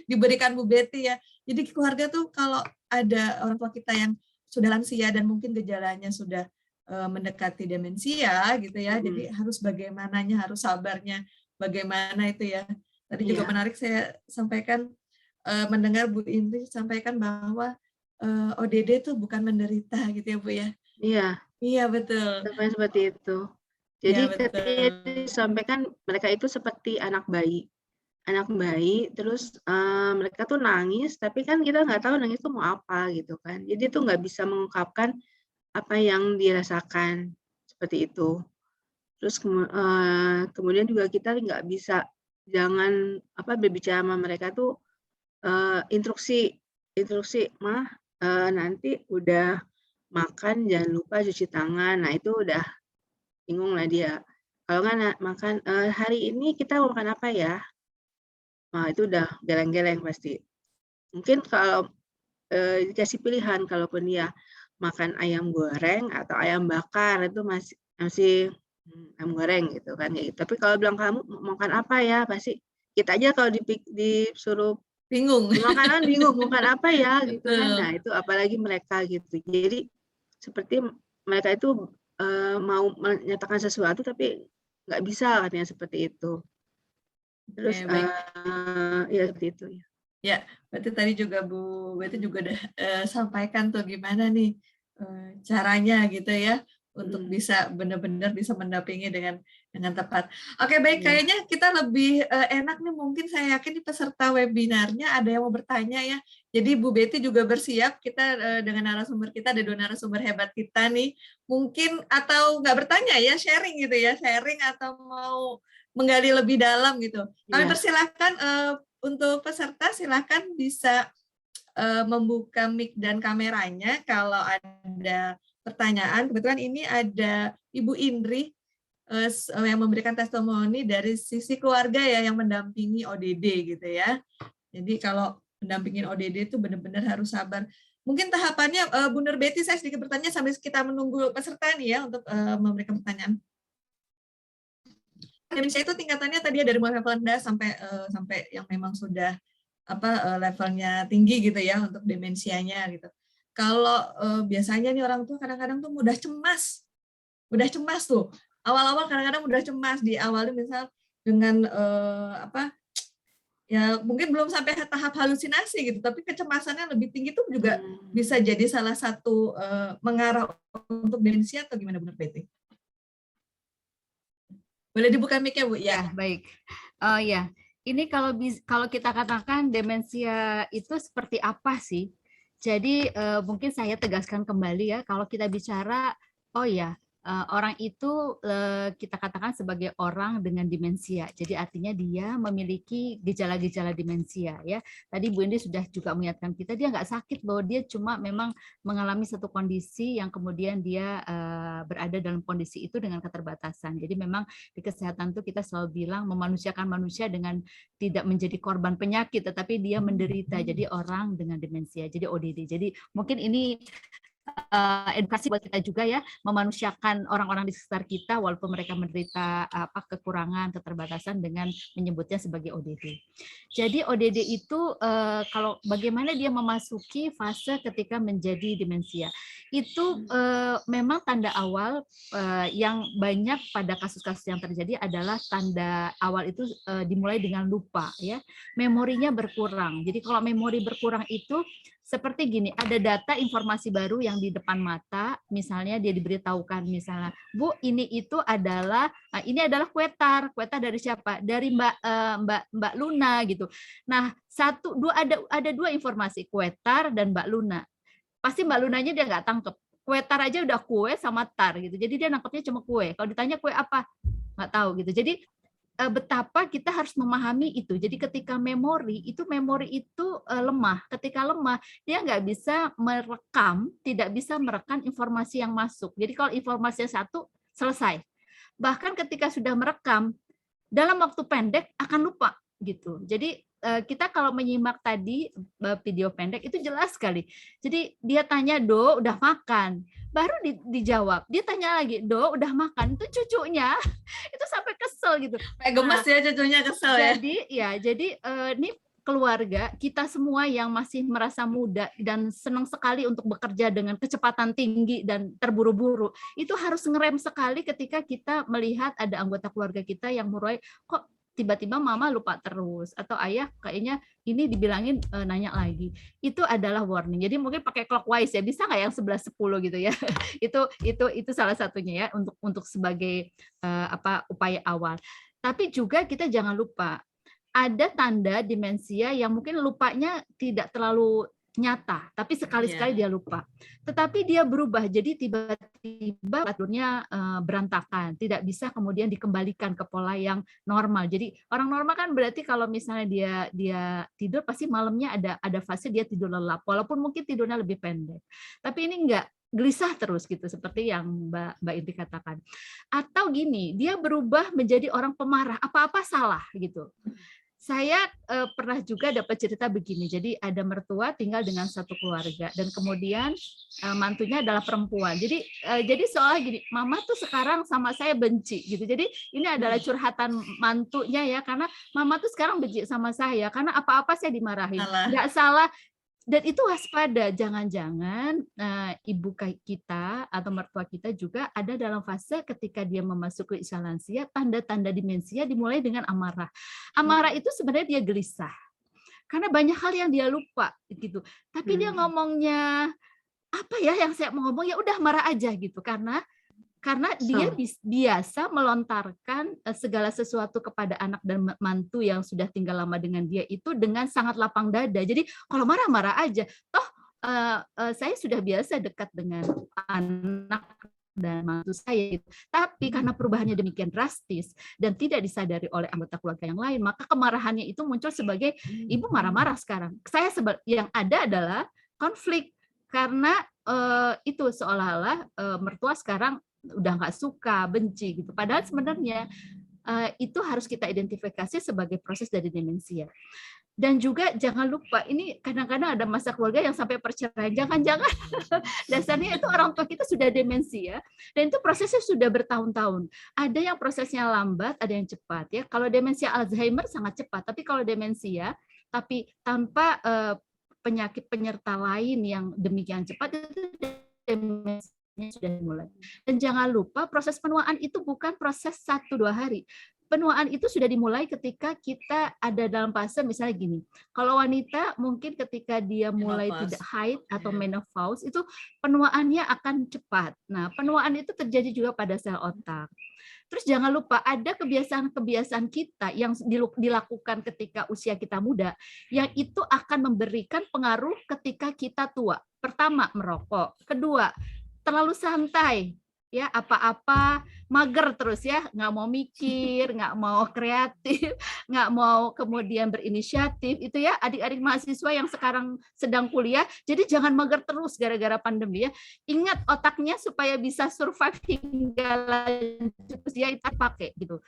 diberikan Bu Betty ya. Jadi keluarga tuh kalau ada orang tua kita yang sudah lansia dan mungkin gejalanya sudah mendekati demensia gitu ya. Jadi harus bagaimananya, harus sabarnya bagaimana itu ya. Tadi juga menarik saya sampaikan, mendengar Bu Indri sampaikan bahwa ODD itu bukan menderita gitu ya Bu ya. Iya. Iya betul. Sampai seperti itu. Jadi ketika disampaikan mereka itu seperti anak bayi. Anak bayi, terus mereka tuh nangis, tapi kan kita nggak tahu nangis itu mau apa gitu kan. Jadi tuh nggak bisa mengungkapkan apa yang dirasakan seperti itu. Terus kemudian juga kita nggak bisa, jangan berbicara sama mereka tuh instruksi mah nanti udah makan jangan lupa cuci tangan. Nah itu udah bingung lah dia. Kalau nggak makan hari ini kita mau makan apa ya? Nah itu udah geleng-geleng pasti. Mungkin kalau dikasih pilihan, kalaupun dia makan ayam goreng atau ayam bakar itu masih ayam goreng gitu kan kayak gitu. Tapi kalau bilang kamu mau makan apa ya, pasti kita aja kalau disuruh bingung. Makanan bingung makan apa ya gitu kan. Nah, itu apalagi mereka gitu. Jadi seperti mereka itu mau menyatakan sesuatu tapi nggak bisa katanya seperti itu. Terus ya seperti itu ya. Ya, berarti tadi juga Bu Betty juga udah sampaikan tuh gimana nih caranya gitu ya untuk bisa benar-benar bisa mendampingi dengan tepat. Oke, baik, kayaknya kita lebih enak nih, mungkin saya yakin di peserta webinarnya ada yang mau bertanya ya. Jadi Bu Betty juga bersiap, kita dengan narasumber kita, ada 2 narasumber hebat kita nih. Mungkin atau nggak bertanya ya, sharing gitu ya, sharing atau mau menggali lebih dalam gitu. Kami persilahkan untuk peserta, silahkan bisa membuka mic dan kameranya kalau ada pertanyaan. Kebetulan ini ada Ibu Indri yang memberikan testimoni dari sisi keluarga ya yang mendampingi ODD gitu ya. Jadi kalau mendampingin ODD itu benar-benar harus sabar. Mungkin tahapannya Bu Nur Betty, saya sedikit bertanya sambil kita menunggu peserta nih ya untuk memberikan pertanyaan. Demensia itu tingkatannya tadi dari mulai level rendah sampai yang memang sudah levelnya tinggi gitu ya untuk demensianya gitu. Kalau biasanya nih orang tua kadang-kadang tuh mudah cemas tuh. Awal-awal kadang-kadang mudah cemas, diawali misal dengan ya mungkin belum sampai tahap halusinasi gitu, tapi kecemasannya lebih tinggi tuh juga bisa jadi salah satu mengarah untuk demensia atau gimana Bu Betty? Boleh dibuka mic-nya Bu? Ya, baik. Ya, Ini kalau kita katakan demensia itu seperti apa sih? Jadi mungkin saya tegaskan kembali ya, kalau kita bicara, oh ya, orang itu kita katakan sebagai orang dengan demensia. Jadi artinya dia memiliki gejala-gejala demensia ya. Tadi Bu Indi sudah juga mengingatkan kita, dia nggak sakit bahwa dia cuma memang mengalami satu kondisi yang kemudian dia berada dalam kondisi itu dengan keterbatasan. Jadi memang di kesehatan itu kita selalu bilang memanusiakan manusia dengan tidak menjadi korban penyakit, tetapi dia menderita. Jadi orang dengan demensia, jadi ODD. Jadi mungkin ini edukasi buat kita juga ya, memanusiakan orang-orang di sekitar kita walaupun mereka menderita kekurangan, keterbatasan dengan menyebutnya sebagai ODD. Jadi ODD itu kalau bagaimana dia memasuki fase ketika menjadi demensia. Itu memang tanda awal yang banyak pada kasus-kasus yang terjadi adalah tanda awal itu dimulai dengan lupa ya. Memorinya berkurang. Jadi kalau memori berkurang itu seperti gini, ada data informasi baru yang di depan mata, misalnya dia diberitahukan misalnya, Bu, ini adalah kue tar dari siapa? Dari Mbak Luna gitu. Nah, ada dua informasi, kue tar dan Mbak Luna. Pasti Mbak Lunanya dia nggak tangkep. Kue tar aja udah kue sama tar gitu. Jadi dia nangkepnya cuma kue. Kalau ditanya kue apa, nggak tahu gitu. Jadi betapa kita harus memahami itu. Jadi ketika memori itu lemah. Ketika lemah, dia nggak bisa tidak bisa merekam informasi yang masuk. Jadi kalau informasi satu selesai. Bahkan ketika sudah merekam, dalam waktu pendek akan lupa gitu. Jadi kita kalau menyimak tadi video pendek itu jelas sekali. Jadi dia tanya, Do, udah makan? Baru dijawab. Dia tanya lagi, Do, udah makan? Itu cucunya itu sampai kesel gitu. Gemes ya cucunya, kesel ya. Jadi ini keluarga kita semua yang masih merasa muda dan senang sekali untuk bekerja dengan kecepatan tinggi dan terburu-buru, itu harus ngerem sekali ketika kita melihat ada anggota keluarga kita yang mulai kok tiba-tiba mama lupa terus atau ayah kayaknya ini dibilangin nanya lagi. Itu adalah warning. Jadi mungkin pakai clockwise ya, bisa nggak yang 11-10 gitu ya. itu salah satunya ya untuk sebagai upaya awal. Tapi juga kita jangan lupa ada tanda demensia yang mungkin lupanya tidak terlalu nyata, tapi sekali-sekali dia lupa. Tetapi dia berubah, jadi tiba-tiba tidurnya berantakan, tidak bisa kemudian dikembalikan ke pola yang normal. Jadi orang normal kan berarti kalau misalnya dia tidur pasti malamnya ada fase dia tidur lelap, walaupun mungkin tidurnya lebih pendek. Tapi ini enggak, gelisah terus gitu seperti yang Mbak Inti katakan. Atau gini, dia berubah menjadi orang pemarah, apa-apa salah gitu. Saya pernah juga dapat cerita begini, jadi ada mertua tinggal dengan satu keluarga dan kemudian mantunya adalah perempuan. Jadi soalnya gini, mama tuh sekarang sama saya benci gitu. Jadi ini adalah curhatan mantunya ya, karena mama tuh sekarang benci sama saya karena apa-apa saya dimarahin. Nggak salah. Dan itu waspada, jangan-jangan ibu kita atau mertua kita juga ada dalam fase ketika dia memasuki usia lansia, tanda-tanda demensia dimulai dengan amarah. Amarah itu sebenarnya dia gelisah, karena banyak hal yang dia lupa gitu. Tapi dia ngomongnya apa ya yang saya mau ngomong, ya udah marah aja gitu, karena dia biasa melontarkan segala sesuatu kepada anak dan mantu yang sudah tinggal lama dengan dia itu dengan sangat lapang dada. Jadi kalau marah-marah aja, toh saya sudah biasa dekat dengan anak dan mantu saya. Tapi karena perubahannya demikian drastis dan tidak disadari oleh anggota keluarga yang lain, maka kemarahannya itu muncul sebagai ibu marah-marah sekarang. Yang ada adalah konflik karena itu seolah-olah mertua sekarang udah nggak suka, benci gitu. Padahal sebenarnya itu harus kita identifikasi sebagai proses dari demensia. Dan juga jangan lupa, ini kadang-kadang ada masa keluarga yang sampai perceraian. Jangan-jangan dasarnya itu orang tua kita sudah demensia dan itu prosesnya sudah bertahun-tahun. Ada yang prosesnya lambat, ada yang cepat ya. Kalau demensia Alzheimer sangat cepat, tapi kalau demensia tapi tanpa penyakit penyerta lain yang demikian cepat, itu demensia sudah dimulai. Dan jangan lupa proses penuaan itu bukan proses 1-2 hari. penuaan itu sudah dimulai ketika kita ada dalam fase misalnya gini. Kalau wanita mungkin ketika dia mulai Menopause. tidak haid atau Iya. menopause itu penuaannya akan cepat. Nah, penuaan itu terjadi juga pada sel otak. Terus jangan lupa ada kebiasaan-kebiasaan kita yang dilakukan ketika usia kita muda yang itu akan memberikan pengaruh ketika kita tua. Pertama, merokok. Kedua, terlalu santai. Ya, apa-apa mager terus ya, nggak mau mikir, nggak mau kreatif, nggak mau kemudian berinisiatif. Itu ya adik-adik mahasiswa yang sekarang sedang kuliah, jadi jangan mager terus gara-gara pandemi ya. Ingat otaknya supaya bisa survive hingga lanjut usia itu pakai gitu.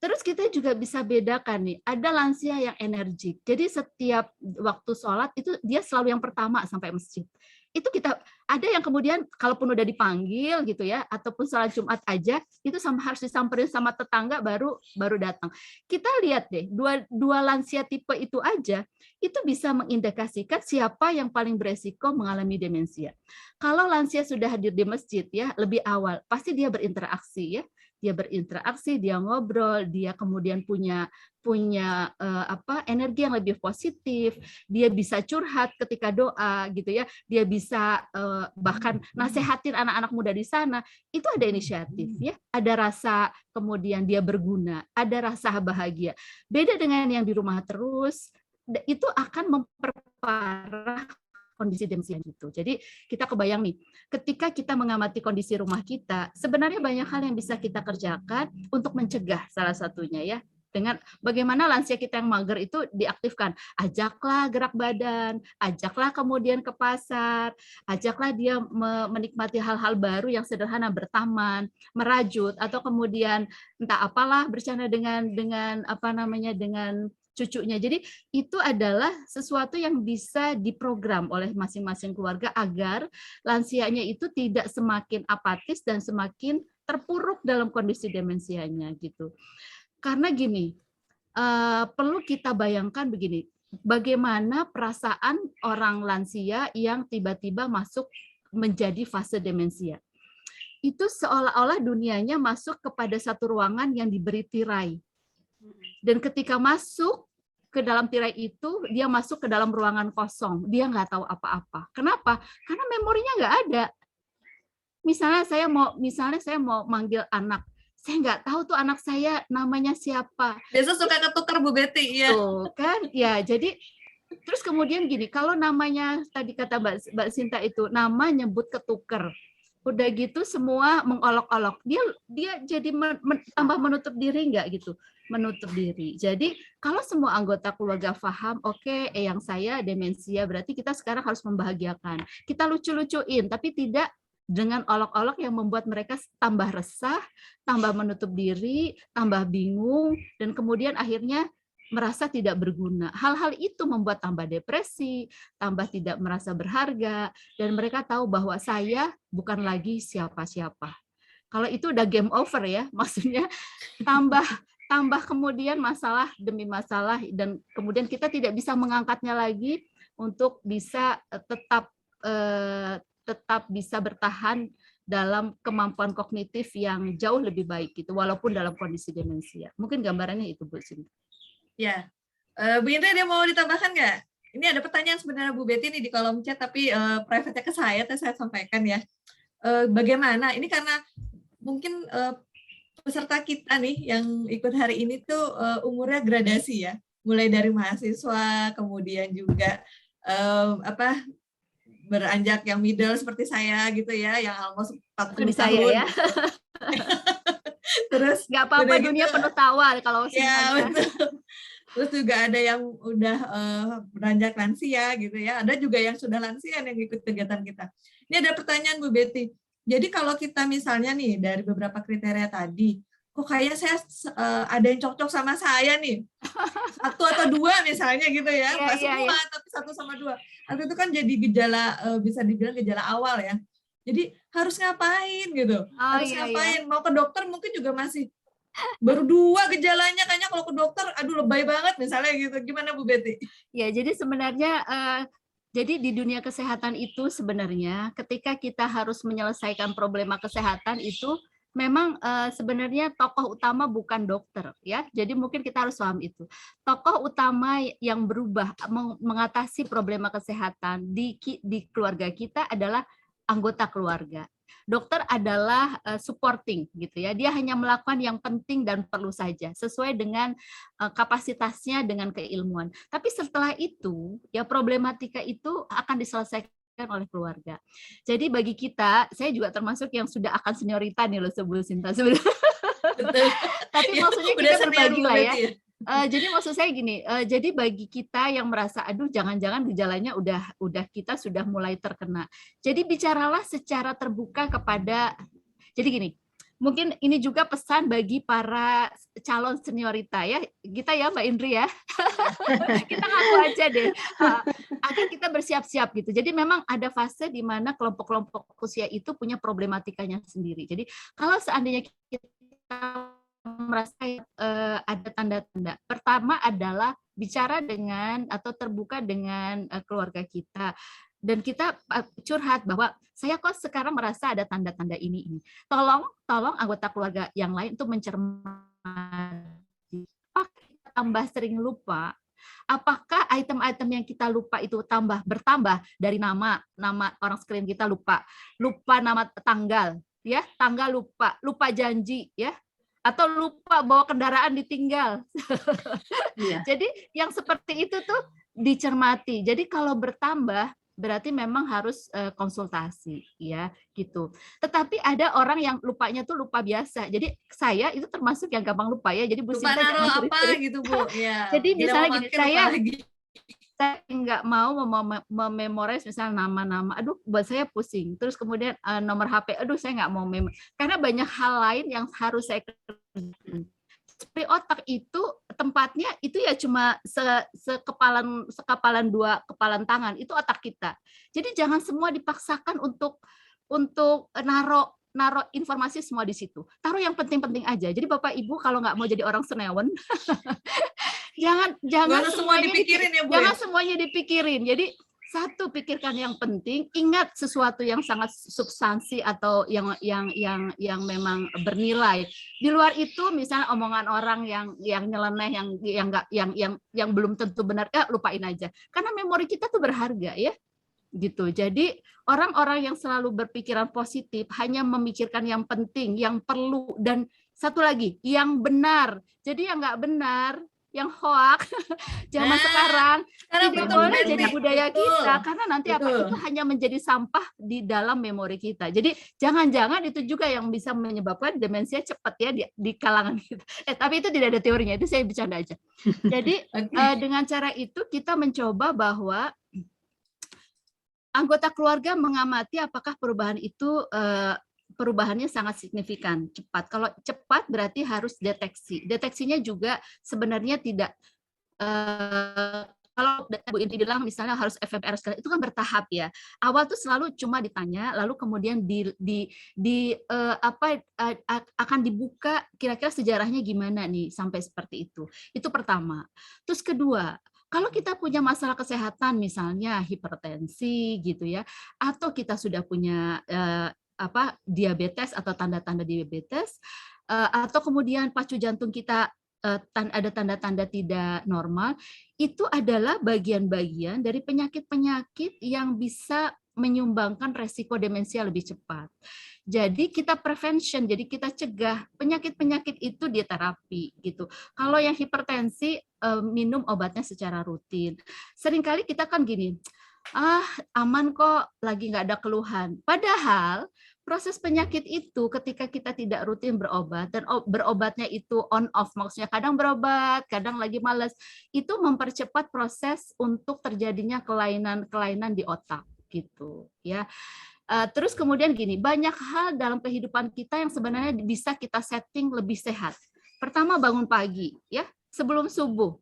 Terus kita juga bisa bedakan nih, ada lansia yang energik. Jadi setiap waktu sholat itu dia selalu yang pertama sampai masjid. Itu kita ada yang kemudian kalaupun udah dipanggil gitu ya, ataupun sholat Jumat aja itu harus disamperin sama tetangga baru datang. Kita lihat deh dua lansia tipe itu aja itu bisa mengindikasikan siapa yang paling beresiko mengalami demensia. Kalau lansia sudah hadir di masjid ya lebih awal, pasti dia berinteraksi ya. Dia berinteraksi, dia ngobrol, dia kemudian punya energi yang lebih positif, dia bisa curhat ketika doa gitu ya, dia bisa bahkan nasehatin anak-anak muda di sana, itu ada inisiatif ya, ada rasa kemudian dia berguna, ada rasa bahagia. Beda dengan yang di rumah terus, itu akan memperparah kondisi demensia gitu. Jadi kita kebayang nih, ketika kita mengamati kondisi rumah kita, sebenarnya banyak hal yang bisa kita kerjakan untuk mencegah salah satunya ya. Dengan bagaimana lansia kita yang mager itu diaktifkan. Ajaklah gerak badan, ajaklah kemudian ke pasar, ajaklah dia menikmati hal-hal baru yang sederhana, bertaman, merajut, atau kemudian entah apalah bercanda dengan cucunya. Jadi itu adalah sesuatu yang bisa diprogram oleh masing-masing keluarga agar lansianya itu tidak semakin apatis dan semakin terpuruk dalam kondisi demensianya gitu. Karena gini, perlu kita bayangkan begini, bagaimana perasaan orang lansia yang tiba-tiba masuk menjadi fase demensia. Itu seolah-olah dunianya masuk kepada satu ruangan yang diberi tirai. Dan ketika masuk ke dalam tirai itu, dia masuk ke dalam ruangan kosong. Dia nggak tahu apa-apa. Kenapa? Karena memorinya nggak ada. Misalnya saya mau manggil anak. Saya nggak tahu tuh anak saya namanya siapa. Biasa suka ketukar Bu Betty, ya. Tuh kan, ya jadi terus kemudian gini, kalau namanya tadi kata Mbak Sinta itu nama nyebut ketuker. Udah gitu semua mengolok-olok. Dia jadi tambah menutup diri nggak gitu? Menutup diri. Jadi kalau semua anggota keluarga paham, oke, yang saya demensia, berarti kita sekarang harus membahagiakan. Kita lucu-lucuin, tapi tidak dengan olok-olok yang membuat mereka tambah resah, tambah menutup diri, tambah bingung, dan kemudian akhirnya merasa tidak berguna. Hal-hal itu membuat tambah depresi, tambah tidak merasa berharga, dan mereka tahu bahwa saya bukan lagi siapa-siapa. Kalau itu udah game over ya, maksudnya tambah kemudian masalah demi masalah, dan kemudian kita tidak bisa mengangkatnya lagi untuk bisa tetap bisa bertahan dalam kemampuan kognitif yang jauh lebih baik gitu, walaupun dalam kondisi demensia. Mungkin gambarannya itu Bu Sinta. Ya, Bu Indra dia mau ditambahkan nggak? Ini ada pertanyaan sebenarnya Bu Betty nih di kolom chat, tapi private-nya ke saya sampaikan ya. Bagaimana? Ini karena mungkin peserta kita nih yang ikut hari ini tuh umurnya gradasi ya, mulai dari mahasiswa, kemudian juga beranjak yang middle seperti saya gitu ya, yang almost 40 tahun. Ya. Terus nggak apa-apa, dunia penuh tawa kalau ya, betul. Terus juga ada yang udah beranjak lansia gitu ya. Ada juga yang sudah lansia yang ikut kegiatan kita. Ini ada pertanyaan Bu Betty. Jadi kalau kita misalnya nih dari beberapa kriteria tadi, kok kayaknya saya ada yang cocok sama saya nih. 1 atau 2 misalnya gitu ya. Nggak semua, tapi 1 sama 2. Artinya itu kan jadi gejala, bisa dibilang gejala awal ya. Jadi harus ngapain gitu. Harus ngapain. Mau ke dokter mungkin juga masih baru 2 gejalanya, kayaknya kalau ke dokter aduh lebay banget misalnya gitu. Gimana Bu Betty? Ya, jadi sebenarnya jadi di dunia kesehatan itu sebenarnya ketika kita harus menyelesaikan problema kesehatan itu memang sebenarnya tokoh utama bukan dokter ya. Jadi mungkin kita harus paham itu. Tokoh utama yang berubah mengatasi problema kesehatan di keluarga kita adalah anggota keluarga. Dokter adalah supporting gitu ya. Dia hanya melakukan yang penting dan perlu saja sesuai dengan kapasitasnya dengan keilmuan. Tapi setelah itu ya problematika itu akan diselesaikan oleh keluarga. Jadi bagi kita, saya juga termasuk yang sudah akan seniorita nih loh Bu Sinta sebenarnya. Tapi maksudnya kita berbagi lah ya. Jadi maksud saya gini, jadi bagi kita yang merasa aduh jangan-jangan gejalanya udah kita sudah mulai terkena. Jadi bicaralah secara terbuka kepada, jadi gini, mungkin ini juga pesan bagi para calon seniorita ya, kita ya Mbak Indri ya, kita ngaku aja deh, agar kita bersiap-siap gitu. Jadi memang ada fase di mana kelompok-kelompok usia itu punya problematikanya sendiri. Jadi kalau seandainya kita merasa ada tanda-tanda, pertama adalah bicara dengan atau terbuka dengan keluarga kita. Dan kita curhat bahwa saya kok sekarang merasa ada tanda-tanda ini. Tolong anggota keluarga yang lain itu mencermati. Apakah kita tambah sering lupa? Apakah item-item yang kita lupa itu bertambah dari nama orang sekeliling kita lupa nama tanggal, ya tanggal lupa janji, ya atau lupa bawa kendaraan ditinggal. Iya. Jadi yang seperti itu tuh dicermati. Jadi kalau bertambah berarti memang harus konsultasi ya gitu. Tetapi ada orang yang lupanya tuh lupa biasa. Jadi saya itu termasuk yang gampang lupa ya. Jadi Bu Sinta naruh apa gitu Bu. Ya. Jadi misalnya gini, saya nggak mau mememorize misalnya nama-nama. Aduh buat saya pusing. Terus kemudian nomor HP, aduh saya nggak mau karena banyak hal lain yang harus saya kerjakan. Seperti otak itu tempatnya itu ya cuma sekapalan dua kepalan tangan, itu otak kita. Jadi jangan semua dipaksakan untuk naruh informasi semua di situ. Taruh yang penting-penting aja. Jadi Bapak Ibu kalau nggak mau jadi orang senewen, jangan semuanya dipikirin ya Bu. Jangan semuanya dipikirin. Jadi satu, pikirkan yang penting, ingat sesuatu yang sangat substansi atau yang memang bernilai. Di luar itu misalnya omongan orang yang nyeleneh, yang belum tentu benar, lupain aja. Karena memori kita tuh berharga ya. Gitu. Jadi orang-orang yang selalu berpikiran positif hanya memikirkan yang penting, yang perlu, dan satu lagi yang benar. Jadi yang nggak benar, yang hoax zaman sekarang tidak boleh jadi budaya kita, karena nanti itu hanya menjadi sampah di dalam memori kita. Jadi jangan-jangan itu juga yang bisa menyebabkan demensia cepat ya di kalangan kita. Tapi itu tidak ada teorinya, itu saya bercanda aja. Jadi dengan cara itu kita mencoba bahwa anggota keluarga mengamati apakah perubahan itu perubahannya sangat signifikan, cepat. Kalau cepat berarti harus deteksi. Deteksinya juga sebenarnya tidak, kalau Bu Indri bilang misalnya harus FMR sekali, itu kan bertahap ya. Awal tuh selalu cuma ditanya, lalu kemudian akan dibuka kira-kira sejarahnya gimana nih sampai seperti itu. Itu pertama. Terus kedua, kalau kita punya masalah kesehatan misalnya hipertensi gitu ya, atau kita sudah punya diabetes atau tanda-tanda diabetes, atau kemudian pacu jantung kita ada tanda-tanda tidak normal, itu adalah bagian-bagian dari penyakit-penyakit yang bisa menyumbangkan resiko demensia lebih cepat. Jadi kita prevention, jadi kita cegah penyakit-penyakit itu di terapi gitu. Kalau yang hipertensi minum obatnya secara rutin. Seringkali kita kan gini, aman kok, lagi nggak ada keluhan. Padahal proses penyakit itu ketika kita tidak rutin berobat, dan berobatnya itu on off, maksudnya kadang berobat, kadang lagi malas, itu mempercepat proses untuk terjadinya kelainan di otak gitu ya. Terus kemudian gini, banyak hal dalam kehidupan kita yang sebenarnya bisa kita setting lebih sehat. Pertama, bangun pagi ya, sebelum subuh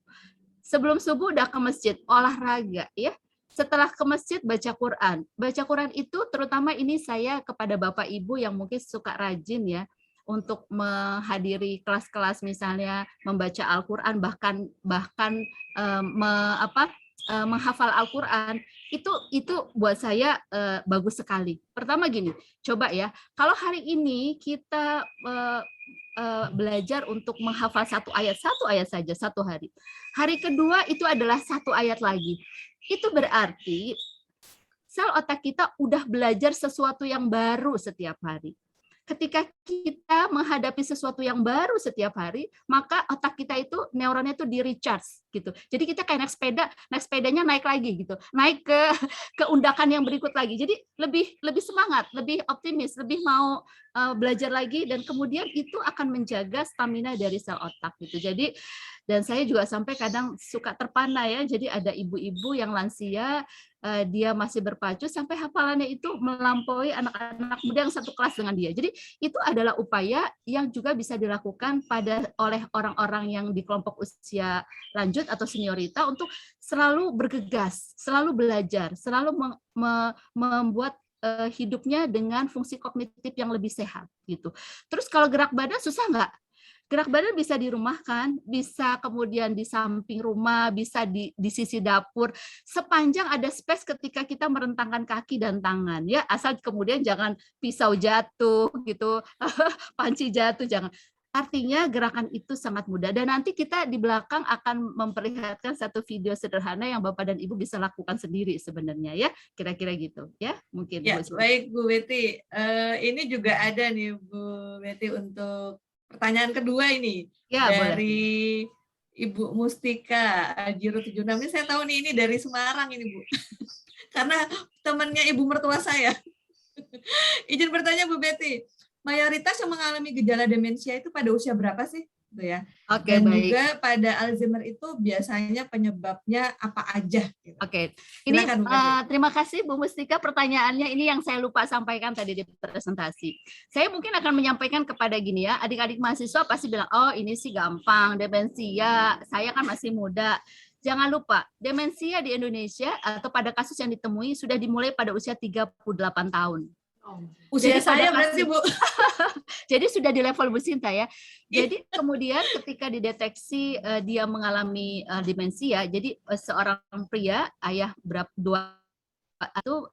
udah ke masjid, olahraga ya. Setelah ke masjid baca Quran. Baca Quran itu terutama ini saya kepada Bapak Ibu yang mungkin suka rajin ya untuk menghadiri kelas-kelas misalnya membaca Al-Qur'an, bahkan menghafal Al-Quran itu buat saya bagus sekali. Pertama gini, coba ya, kalau hari ini kita belajar untuk menghafal satu ayat saja satu hari. Hari kedua itu adalah satu ayat lagi. Itu berarti sel otak kita udah belajar sesuatu yang baru setiap hari. Ketika kita menghadapi sesuatu yang baru setiap hari, maka otak kita itu neuronnya itu di recharge gitu. Jadi kita kayak naik sepedanya naik lagi gitu, naik ke undakan yang berikut lagi. Jadi lebih semangat, lebih optimis, lebih mau belajar lagi, dan kemudian itu akan menjaga stamina dari sel otak gitu. Jadi dan saya juga sampai kadang suka terpana ya. Jadi ada ibu-ibu yang lansia, dia masih berpacu sampai hafalannya itu melampaui anak-anak muda yang satu kelas dengan dia. Jadi itu adalah upaya yang juga bisa dilakukan oleh orang-orang yang di kelompok usia lanjut atau seniorita untuk selalu bergegas, selalu belajar, selalu membuat hidupnya dengan fungsi kognitif yang lebih sehat gitu. Terus kalau gerak badan susah nggak? Gerak badan bisa di rumah kan, bisa kemudian di samping rumah, bisa di sisi dapur, sepanjang ada space ketika kita merentangkan kaki dan tangan ya, asal kemudian jangan pisau jatuh gitu, panci jatuh, jangan. Artinya gerakan itu sangat mudah, dan nanti kita di belakang akan memperlihatkan satu video sederhana yang Bapak dan Ibu bisa lakukan sendiri sebenarnya ya, kira-kira gitu ya, mungkin. Ya, baik Bu Betty, ini juga ada nih Bu Betty untuk pertanyaan kedua ini ya, dari boleh. Ibu Mustika Jiro 76. Ini saya tahu nih, ini dari Semarang ini Bu. Karena temannya ibu mertua saya. Izin bertanya Bu Betty, mayoritas yang mengalami gejala demensia itu pada usia berapa sih? Gitu ya. Oke, dan baik. juga pada Alzheimer itu biasanya penyebabnya apa aja? Gitu. Oke, ini terima kasih Bu Mustika, pertanyaannya ini yang saya lupa sampaikan tadi di presentasi. Saya mungkin akan menyampaikan kepada gini ya, adik-adik mahasiswa pasti bilang, oh ini sih gampang, demensia, saya kan masih muda. Jangan lupa, demensia di Indonesia atau pada kasus yang ditemui sudah dimulai pada usia 38 tahun. Usia saya berarti Bu. Jadi sudah di level Bu Sinta ya. Jadi kemudian ketika dideteksi dia mengalami demensia, jadi seorang pria, ayah dua itu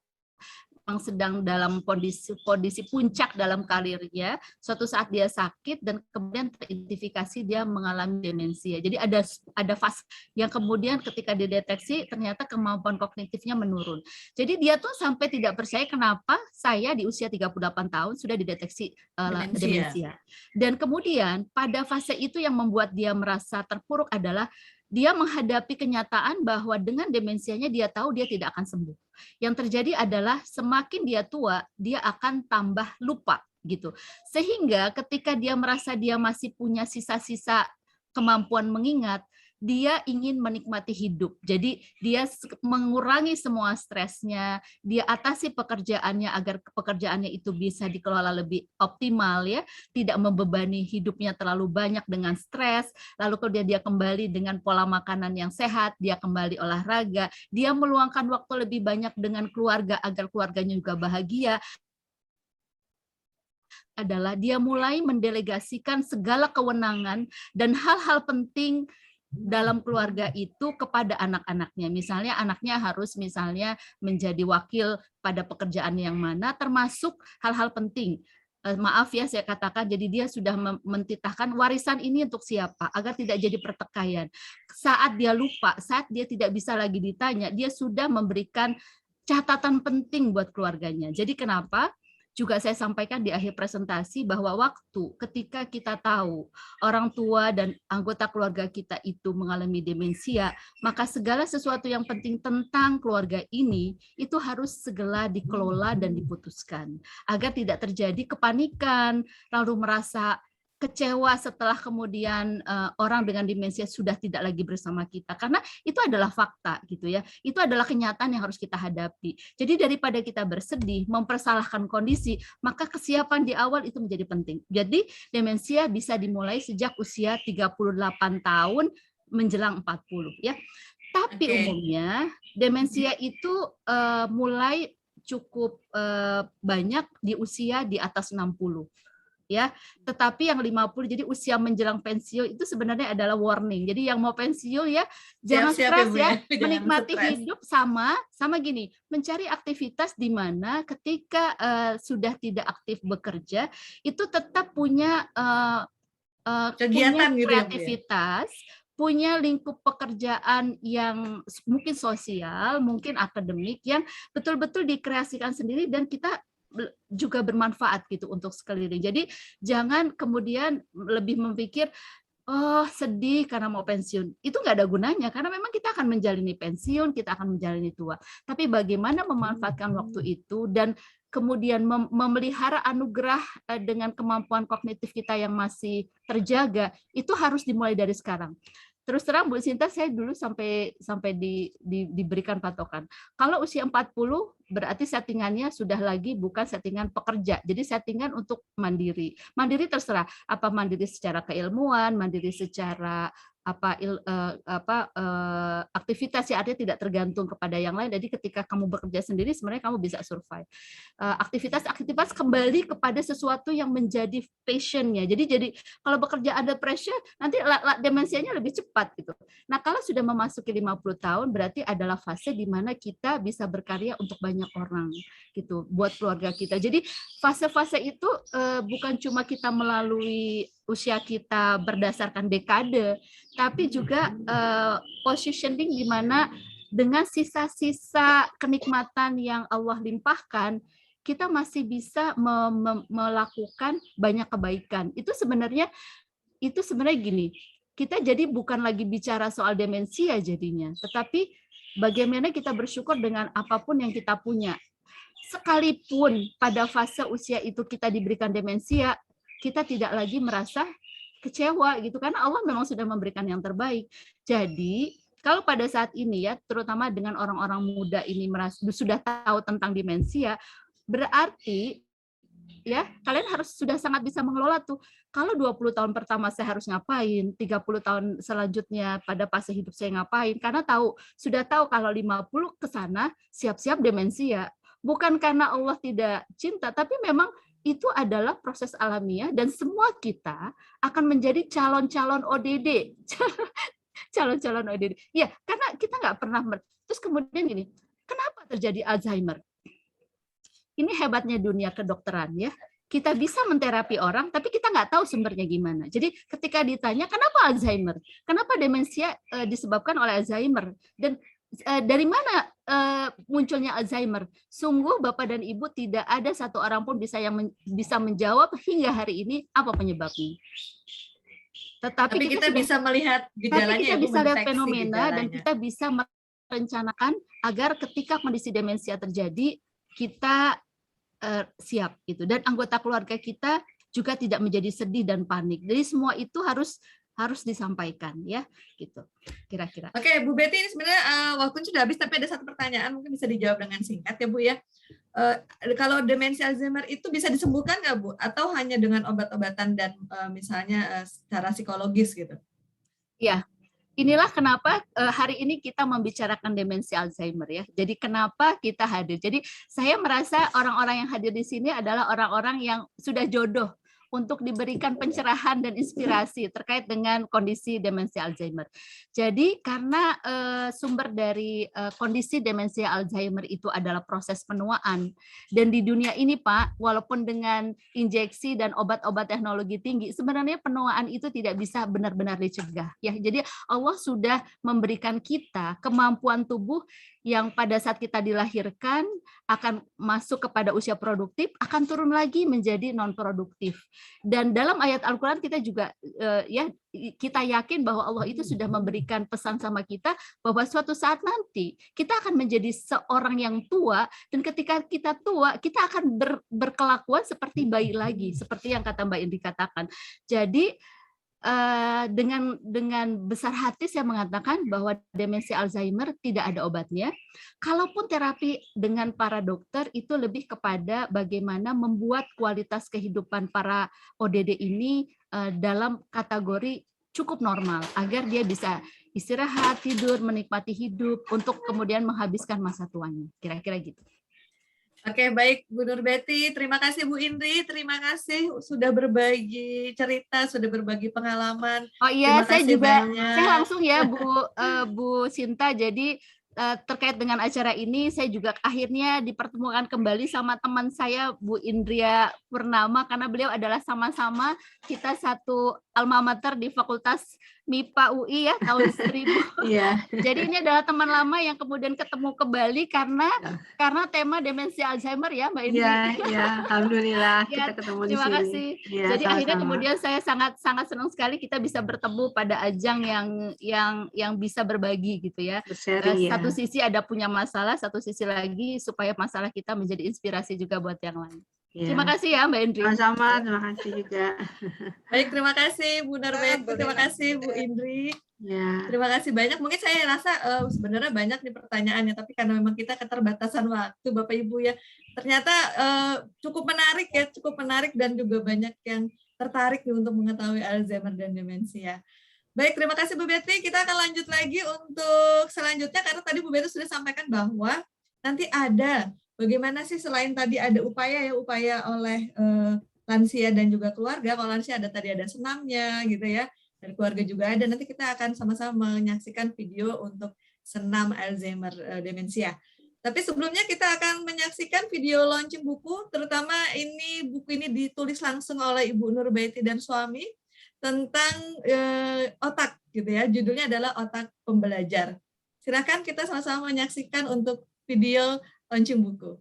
yang sedang dalam kondisi puncak dalam karirnya, suatu saat dia sakit dan kemudian teridentifikasi dia mengalami demensia. Jadi ada fase yang kemudian ketika dideteksi ternyata kemampuan kognitifnya menurun. Jadi dia tuh sampai tidak percaya kenapa saya di usia 38 tahun sudah dideteksi demensia. Dan kemudian pada fase itu yang membuat dia merasa terpuruk adalah dia menghadapi kenyataan bahwa dengan demensianya dia tahu dia tidak akan sembuh. Yang terjadi adalah semakin dia tua, dia akan tambah lupa gitu. Sehingga ketika dia merasa dia masih punya sisa-sisa kemampuan mengingat, dia ingin menikmati hidup. Jadi dia mengurangi semua stresnya, dia atasi pekerjaannya agar pekerjaannya itu bisa dikelola lebih optimal ya, tidak membebani hidupnya terlalu banyak dengan stres. Lalu kalau dia kembali dengan pola makanan yang sehat, dia kembali olahraga, dia meluangkan waktu lebih banyak dengan keluarga agar keluarganya juga bahagia. Adalah dia mulai mendelegasikan segala kewenangan dan hal-hal penting dalam keluarga itu kepada anak-anaknya. Misalnya anaknya harus misalnya menjadi wakil pada pekerjaan yang mana, termasuk hal-hal penting. Maaf ya saya katakan, jadi dia sudah mentitahkan warisan ini untuk siapa, agar tidak jadi pertikaian. Saat dia lupa, saat dia tidak bisa lagi ditanya, dia sudah memberikan catatan penting buat keluarganya. Jadi kenapa? Juga saya sampaikan di akhir presentasi bahwa waktu ketika kita tahu orang tua dan anggota keluarga kita itu mengalami demensia, maka segala sesuatu yang penting tentang keluarga ini itu harus segera dikelola dan diputuskan agar tidak terjadi kepanikan, lalu merasa kecewa setelah kemudian orang dengan demensia sudah tidak lagi bersama kita, karena itu adalah fakta gitu ya, itu adalah kenyataan yang harus kita hadapi. Jadi daripada kita bersedih mempersalahkan kondisi, maka kesiapan di awal itu menjadi penting. Jadi demensia bisa dimulai sejak usia 38 tahun menjelang 40 ya. Tapi umumnya demensia itu mulai cukup banyak di usia di atas 60. ya. Tetapi yang 50 jadi usia menjelang pensiun itu sebenarnya adalah warning. Jadi yang mau pensiun ya jangan stres ya, menikmati hidup sama gini, mencari aktivitas di mana ketika sudah tidak aktif bekerja itu tetap punya kegiatan punya gitu kreativitas, punya lingkup pekerjaan yang mungkin sosial, mungkin akademik yang betul-betul dikreasikan sendiri dan kita juga bermanfaat gitu untuk sekeliling. Jadi jangan kemudian lebih memikir oh sedih karena mau pensiun. Itu nggak ada gunanya karena memang kita akan menjalani pensiun, kita akan menjalani tua. Tapi bagaimana memanfaatkan waktu itu dan kemudian memelihara anugerah dengan kemampuan kognitif kita yang masih terjaga, itu harus dimulai dari sekarang. Terus terang Bu Sinta, saya dulu sampai diberikan patokan. Kalau usia 40 berarti settingannya sudah lagi bukan settingan pekerja. Jadi settingan untuk mandiri. Mandiri terserah apa mandiri secara keilmuan, mandiri secara aktivitas ya, artinya tidak tergantung kepada yang lain. Jadi ketika kamu bekerja sendiri sebenarnya kamu bisa survive. Aktivitas kembali kepada sesuatu yang menjadi passionnya. Jadi kalau bekerja ada pressure nanti demensianya lebih cepat gitu. Nah, kalau sudah memasuki 50 tahun berarti adalah fase di mana kita bisa berkarya untuk banyak orang gitu, buat keluarga kita. Jadi fase-fase itu bukan cuma kita melalui usia kita berdasarkan dekade, tapi juga positioning di mana dengan sisa-sisa kenikmatan yang Allah limpahkan, kita masih bisa melakukan banyak kebaikan. Itu sebenarnya gini, kita jadi bukan lagi bicara soal demensia jadinya, tetapi bagaimana kita bersyukur dengan apapun yang kita punya. Sekalipun pada fase usia itu kita diberikan demensia, kita tidak lagi merasa kecewa gitu karena Allah memang sudah memberikan yang terbaik. Jadi kalau pada saat ini ya, terutama dengan orang-orang muda ini sudah tahu tentang demensia, berarti ya kalian harus sudah sangat bisa mengelola tuh. Kalau 20 tahun pertama saya harus ngapain, 30 tahun selanjutnya pada fase hidup saya ngapain, karena sudah tahu kalau 50 ke sana siap-siap demensia. Bukan karena Allah tidak cinta, tapi memang itu adalah proses alamiah dan semua kita akan menjadi calon-calon ODD. Calon-calon ODD. Ya, karena kita nggak pernah. Terus kemudian gini, kenapa terjadi Alzheimer? Ini hebatnya dunia kedokteran ya. Kita bisa menterapi orang, tapi kita nggak tahu sumbernya gimana. Jadi ketika ditanya, kenapa Alzheimer? Kenapa demensia disebabkan oleh Alzheimer? Dan dari mana munculnya Alzheimer? Sungguh Bapak dan Ibu tidak ada satu orang pun bisa menjawab hingga hari ini apa penyebabnya. Tetapi kita bisa melihat gejalanya, kita bisa lihat fenomena dan kita bisa merencanakan agar ketika kondisi demensia terjadi kita siap gitu. Dan anggota keluarga kita juga tidak menjadi sedih dan panik. Jadi semua itu harus disampaikan ya gitu kira-kira. Oke, Bu Betty, ini sebenarnya waktunya sudah habis tapi ada satu pertanyaan mungkin bisa dijawab dengan singkat ya Bu ya. Kalau demensia Alzheimer itu bisa disembuhkan nggak Bu? Atau hanya dengan obat-obatan dan misalnya secara psikologis gitu? Ya, inilah kenapa hari ini kita membicarakan demensi Alzheimer ya. Jadi kenapa kita hadir? Jadi saya merasa orang-orang yang hadir di sini adalah orang-orang yang sudah jodoh untuk diberikan pencerahan dan inspirasi terkait dengan kondisi demensi Alzheimer. Jadi karena sumber dari kondisi demensi Alzheimer itu adalah proses penuaan, dan di dunia ini Pak, walaupun dengan injeksi dan obat-obat teknologi tinggi, sebenarnya penuaan itu tidak bisa benar-benar dicegah. Ya, jadi Allah sudah memberikan kita kemampuan tubuh yang pada saat kita dilahirkan akan masuk kepada usia produktif, akan turun lagi menjadi non produktif. Dan dalam ayat Al-Quran kita juga kita yakin bahwa Allah itu sudah memberikan pesan sama kita bahwa suatu saat nanti kita akan menjadi seorang yang tua, dan ketika kita tua kita akan berkelakuan seperti bayi lagi, seperti yang kata Mbak Indri katakan. Jadi dengan besar hati saya mengatakan bahwa demensi Alzheimer tidak ada obatnya. Kalaupun terapi dengan para dokter itu lebih kepada bagaimana membuat kualitas kehidupan para ODD ini dalam kategori cukup normal agar dia bisa istirahat, tidur, menikmati hidup untuk kemudian menghabiskan masa tuanya. Kira-kira gitu. Oke, baik Bu Nur Betty, terima kasih Bu Indri, terima kasih sudah berbagi cerita, sudah berbagi pengalaman. Oh iya, Terima saya kasih juga, banyak. saya langsung ya Bu Sinta, jadi terkait dengan acara ini, saya juga akhirnya dipertemukan kembali sama teman saya Bu Indria Purnama, karena beliau adalah sama-sama kita satu alma mater di Fakultas MIPA UI ya, tahun 1000. Iya. Jadi ini adalah teman lama yang kemudian ketemu kembali karena tema demensia Alzheimer ya Mbak Indri. Iya, alhamdulillah Ya, kita ketemu di terima sini. kasih. Ya, Jadi akhirnya sama-sama. kemudian saya sangat senang sekali kita bisa bertemu pada ajang yang bisa berbagi gitu ya. Bersharing ya. Satu sisi ada punya masalah, satu sisi lagi supaya masalah kita menjadi inspirasi juga buat yang lain. Ya. Terima kasih ya Mbak Indri. Sama-sama, terima kasih juga. Baik, terima kasih Bu Nur Betty, terima kasih Bu Indri. Ya. Terima kasih banyak. Mungkin saya rasa sebenarnya banyak nih pertanyaannya, tapi karena memang kita keterbatasan waktu Bapak Ibu ya, ternyata cukup menarik dan juga banyak yang tertarik nih untuk mengetahui Alzheimer dan demensia. Baik, terima kasih Bu Betty. Kita akan lanjut lagi untuk selanjutnya, karena tadi Bu Betty sudah sampaikan bahwa nanti ada bagaimana sih selain tadi ada upaya oleh lansia dan juga keluarga. Kalau lansia tadi ada senamnya gitu ya, dari keluarga juga ada. Nanti kita akan sama-sama menyaksikan video untuk senam Alzheimer demensia. Tapi sebelumnya kita akan menyaksikan video launching buku, terutama buku ini ditulis langsung oleh Ibu Nur Betty dan suami tentang otak gitu ya. Judulnya adalah Otak Pembelajar. Silakan kita sama-sama menyaksikan untuk video launching buku.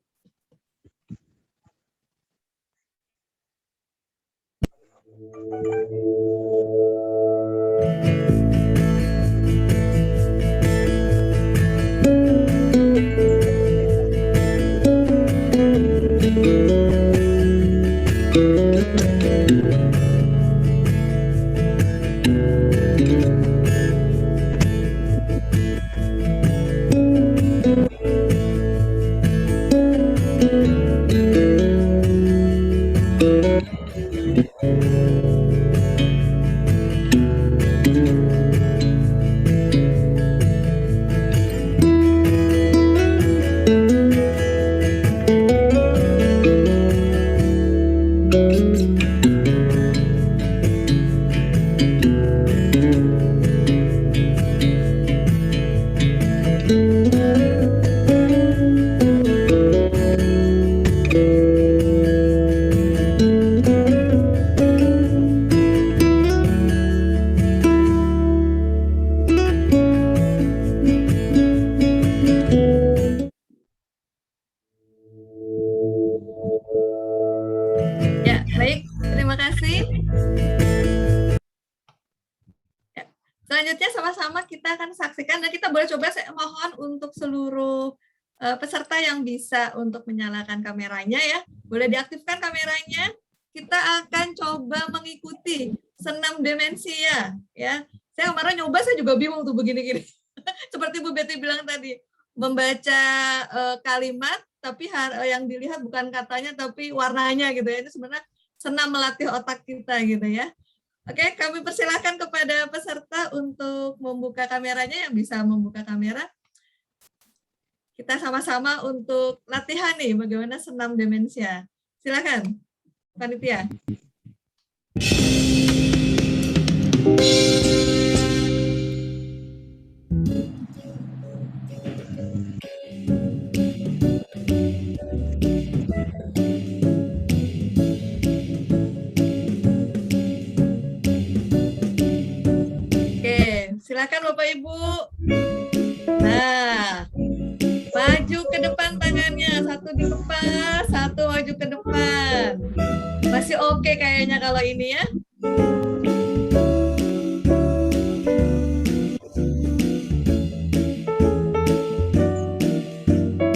Selanjutnya sama-sama kita akan saksikan, dan kita boleh coba, saya mohon untuk seluruh peserta yang bisa untuk menyalakan kameranya ya, boleh diaktifkan kameranya. Kita akan coba mengikuti senam demensia ya. Saya kemarin nyoba, saya juga bingung tuh begini-gini. Seperti Bu Betty bilang tadi, membaca kalimat tapi yang dilihat bukan katanya tapi warnanya gitu ya. Ini sebenarnya senam melatih otak kita gitu ya. Oke, kami persilakan kepada peserta untuk membuka kameranya, yang bisa membuka kamera. Kita sama-sama untuk latihan nih bagaimana senam demensia. Silakan, panitia. Silakan Bapak Ibu. Nah, maju ke depan tangannya, satu dikepas, satu maju ke depan. Masih oke kayaknya kalau ini ya.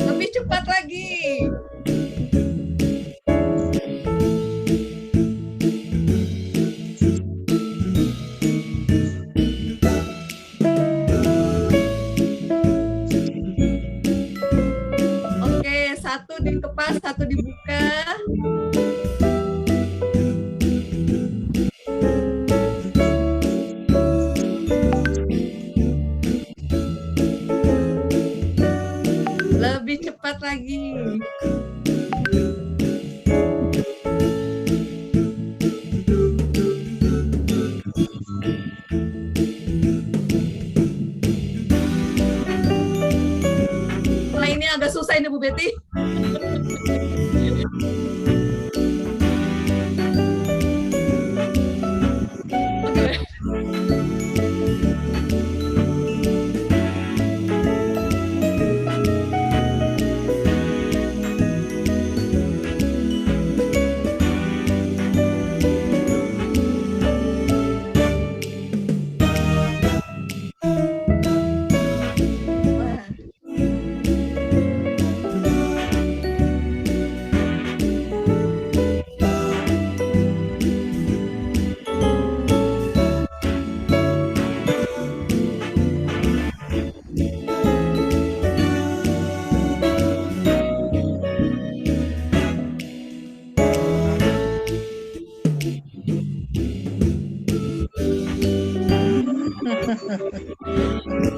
Lebih cepat lagi. Satu dikepas, satu dibuka. Lebih cepat lagi. agak susah ini Bu Betty.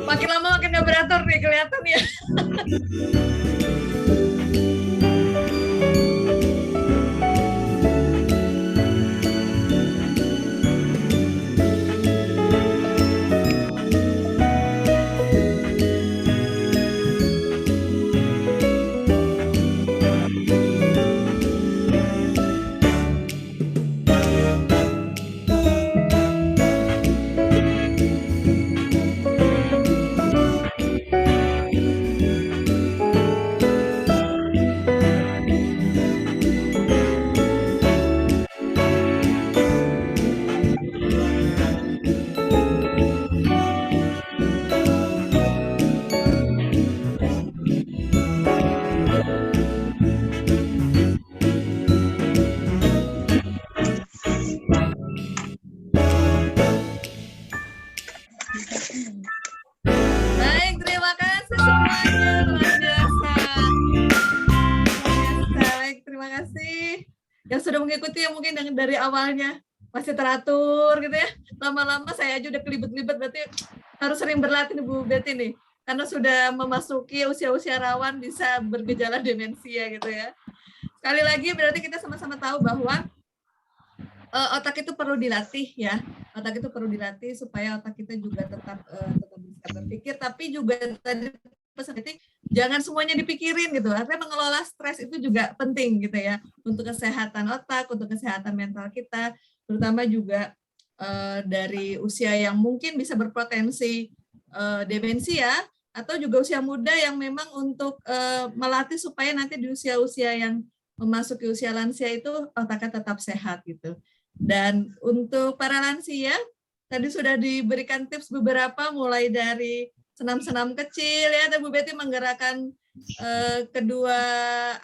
Makin lama makin gak beratur nih kelihatan ya. Baik, terima kasih semuanya, luar biasa. Baik, terima kasih yang sudah mengikuti, yang mungkin dari awalnya masih teratur gitu ya. Lama-lama saya aja udah kelibet-libet, berarti harus sering berlatih nih Bu Betty nih, karena sudah memasuki usia-usia rawan bisa bergejala demensia gitu ya. Sekali lagi berarti kita sama-sama tahu bahwa otak itu perlu dilatih ya. Otak itu perlu dilatih supaya otak kita juga tetap bisa berpikir, tapi juga tadi pesan Betty, jangan semuanya dipikirin gitu. Artinya mengelola stres itu juga penting gitu ya, untuk kesehatan otak, untuk kesehatan mental kita, terutama juga dari usia yang mungkin bisa berpotensi demensia, atau juga usia muda yang memang untuk melatih supaya nanti di usia-usia yang memasuki usia lansia itu otaknya tetap sehat gitu. Dan untuk para lansia, tadi sudah diberikan tips beberapa, mulai dari senam-senam kecil ya, Bu Betty menggerakkan kedua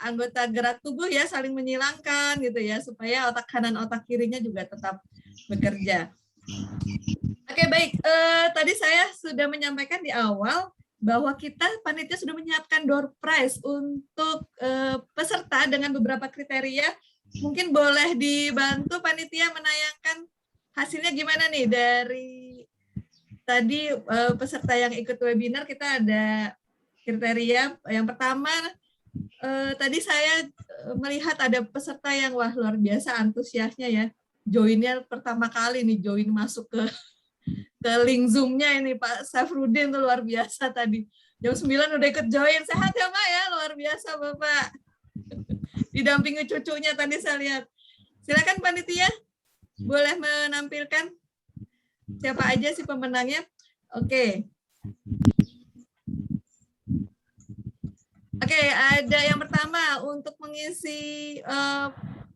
anggota gerak tubuh ya, saling menyilangkan gitu ya, supaya otak kanan otak kirinya juga tetap bekerja. Oke, baik, tadi saya sudah menyampaikan di awal bahwa kita panitia sudah menyiapkan door prize untuk peserta dengan beberapa kriteria. Mungkin boleh dibantu panitia menayangkan hasilnya gimana nih dari tadi peserta yang ikut webinar. Kita ada kriteria. Yang pertama, tadi saya melihat ada peserta yang wah luar biasa antusiasnya ya. Joinnya pertama kali nih, join masuk ke link Zoom-nya ini Pak Safrudin tuh luar biasa tadi. Jam 9 udah ikut join. Sehat ya Pak ya, luar biasa Bapak. Didampingi cucunya tadi saya lihat. Silakan panitia, boleh menampilkan siapa aja sih pemenangnya. Oke. Oke, ada yang pertama untuk mengisi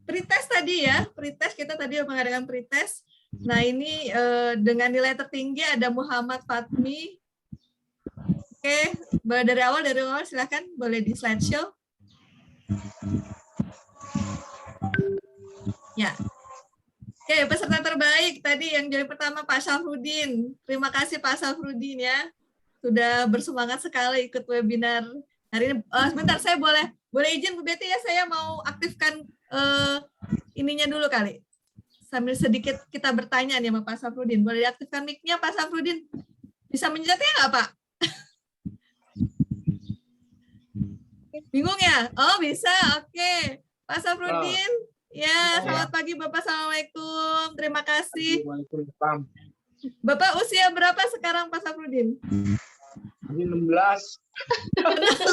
pretest tadi ya. Pretest kita tadi mengadakan pretest. Nah ini dengan nilai tertinggi ada Muhammad Fatmi. Oke, dari awal silakan boleh di slideshow. Ya. Oke, peserta terbaik tadi yang join pertama Pak Safrudin. Terima kasih Pak Safrudin ya. Sudah bersemangat sekali ikut webinar hari ini. Sebentar, saya boleh izin Bu Betty ya, saya mau aktifkan ininya dulu kali. Sambil sedikit kita bertanya nih sama Pak Safrudin. Boleh diaktifkan mic-nya Pak Safrudin? Bisa menjelasnya nggak Pak? Bingung ya? Oh bisa, oke. Pak Safrudin, ya selamat pagi Bapak, Assalamualaikum. Terima kasih. Bapak usia berapa sekarang Pak Safrudin? 65 Masih 16.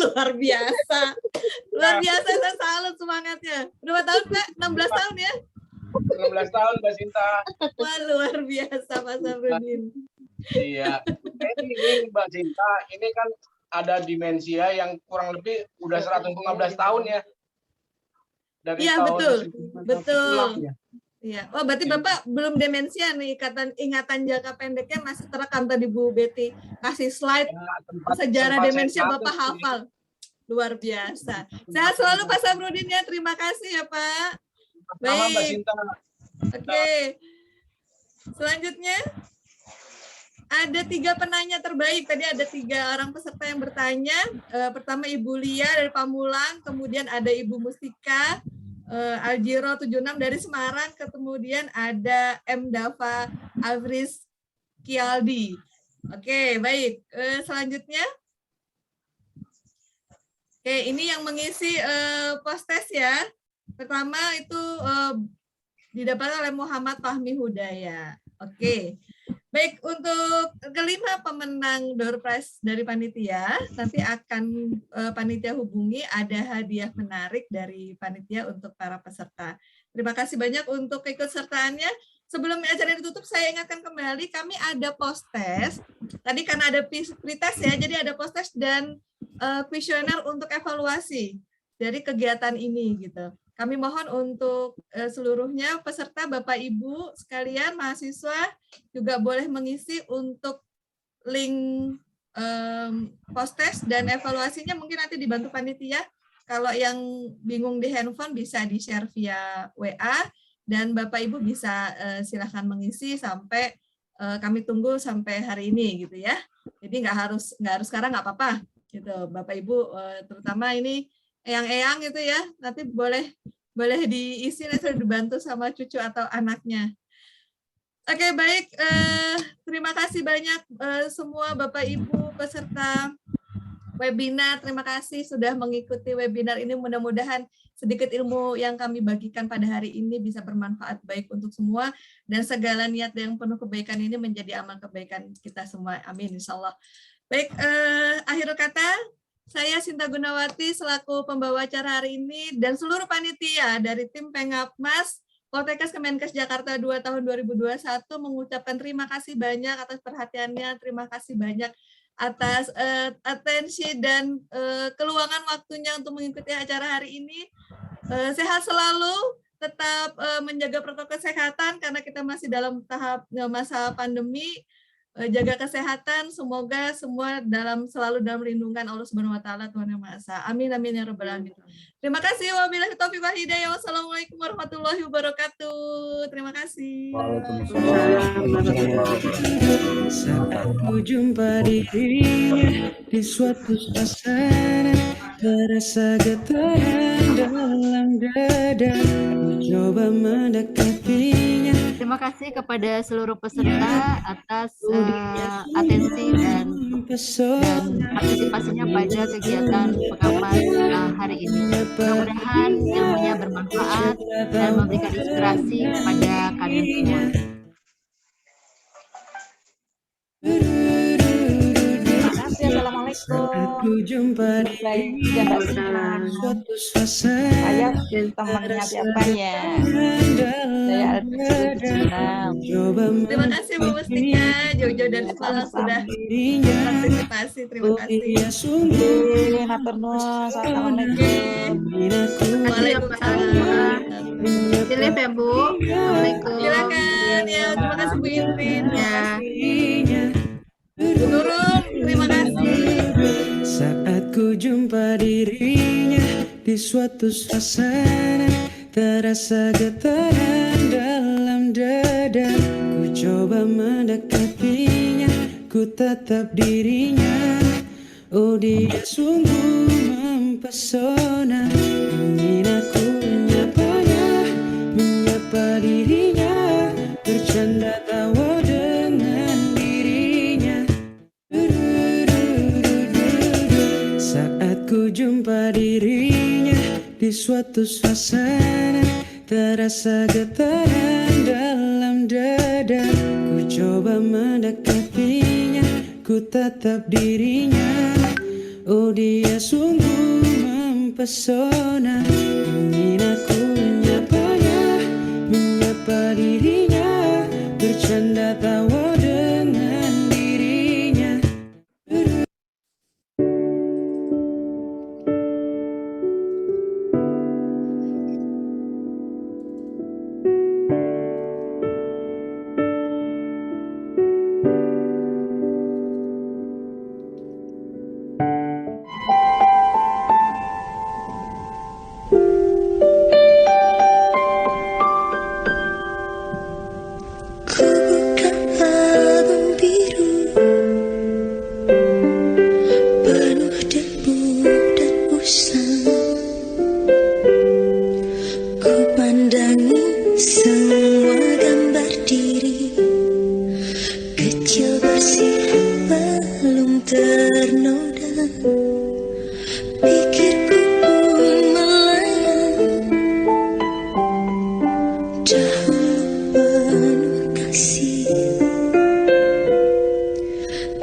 Luar biasa. Luar biasa, saya salut semangatnya. Berapa tahun, Mbak? 16 tahun ya? 16 tahun, Mbak Sinta. Wah, luar biasa, Mas Safrudin. Iya. Ini Mbak Sinta, ini kan ada demensia yang kurang lebih udah 115 tahun ya. Dari Iya, tahun betul. 1996 Betul. ya. Iya. Oh, berarti Bapak belum demensia nih, ingatan jangka pendeknya masih terekam tadi Bu Betty. Kasih slide sejarah demensia Bapak hafal. Luar biasa. Sehat selalu Pak Safrudin ya. Terima kasih ya Pak. Sama Mbak Baik. Sinta. Oke. Selanjutnya ada 3 penanya terbaik. Tadi ada 3 orang peserta yang bertanya. Pertama Ibu Lia dari Pamulang, kemudian ada Ibu Mustika Aljiro 76 dari Semarang, kemudian ada M. Dava Avris Kialdi. Oke, baik. Selanjutnya. Oke, ini yang mengisi post-test ya. Pertama itu didapatkan oleh Muhammad Fahmi Hudaya. Oke. Baik, untuk kelima pemenang door prize dari panitia, nanti akan panitia hubungi, ada hadiah menarik dari panitia untuk para peserta. Terima kasih banyak untuk keikutsertaannya. Sebelum acara ditutup, saya ingatkan kembali, kami ada post-test. Tadi karena ada pre-test ya, jadi ada post-test dan kuesioner untuk evaluasi dari kegiatan ini gitu. Kami mohon untuk seluruhnya peserta Bapak Ibu sekalian mahasiswa juga boleh mengisi untuk link post-test dan evaluasinya mungkin nanti dibantu panitia. Kalau yang bingung di handphone bisa di-share via WA dan Bapak Ibu bisa silakan mengisi sampai kami tunggu sampai hari ini gitu ya. Jadi nggak harus sekarang, nggak apa-apa gitu Bapak Ibu, terutama ini eyang-eyang gitu ya, nanti boleh diisi, nanti dibantu sama cucu atau anaknya. Oke, baik. Terima kasih banyak semua Bapak Ibu peserta webinar. Terima kasih sudah mengikuti webinar ini. Mudah-mudahan sedikit ilmu yang kami bagikan pada hari ini bisa bermanfaat baik untuk semua dan segala niat yang penuh kebaikan ini menjadi amal kebaikan kita semua. Amin, insya Allah. Baik, akhir kata. Saya Sinta Gunawati selaku pembawa acara hari ini dan seluruh panitia dari tim Pengapmas Poltekkes Kemenkes Jakarta 2 tahun 2021 mengucapkan terima kasih banyak atas perhatiannya, terima kasih banyak atas atensi dan keluangan waktunya untuk mengikuti acara hari ini. Sehat selalu, tetap menjaga protokol kesehatan karena kita masih dalam tahap masa pandemi. Jaga kesehatan, semoga semua selalu dalam lindungan Allah Subhanahu wa taala, Tuhan Yang Maha Esa. Amin amin ya rabbal alamin. Terima kasih. Wabillahi taufiq wal hidayah. Wassalamualaikum warahmatullahi wabarakatuh. Terima kasih. Saat ku jumpa dirinya di suatu suasana, terasa getaran dalam dada, ku coba mendekatinya. Terima kasih kepada seluruh peserta atas atensi dan partisipasinya pada kegiatan Pengapmas hari ini. Mudah-mudahan ilmunya bermanfaat dan memberikan inspirasi kepada kalian semua. Assalamualaikum. Saya temannya siapa ya? Saya Terima kasih Bu Mustika, jauh-jauh dari sekolah sudah partisipasi. Terima kasih. Waalaikumsalam. Silip ya Bu. Assalamualaikum. Silakan ya. Terima kasih Bu Indrin. Ya. Bu Nurul, terima kasih. Saat ku jumpa dirinya di suatu suasana, terasa getaran dalam dada, ku coba mendekatinya, ku tatap dirinya. Oh dia sungguh mempesona, ingin aku menyapa dirinya, bercanda tawa dengan dirinya. Saat ku jumpa dirinya di suatu suasana, terasa getaran dalam dada, ku coba mendekatinya, ku tatap dirinya. Oh dia sungguh mempesona. Ingin aku menyapa dirinya, bercanda tawa dengan dirinya.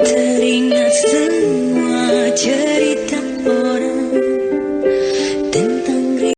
Teringat semua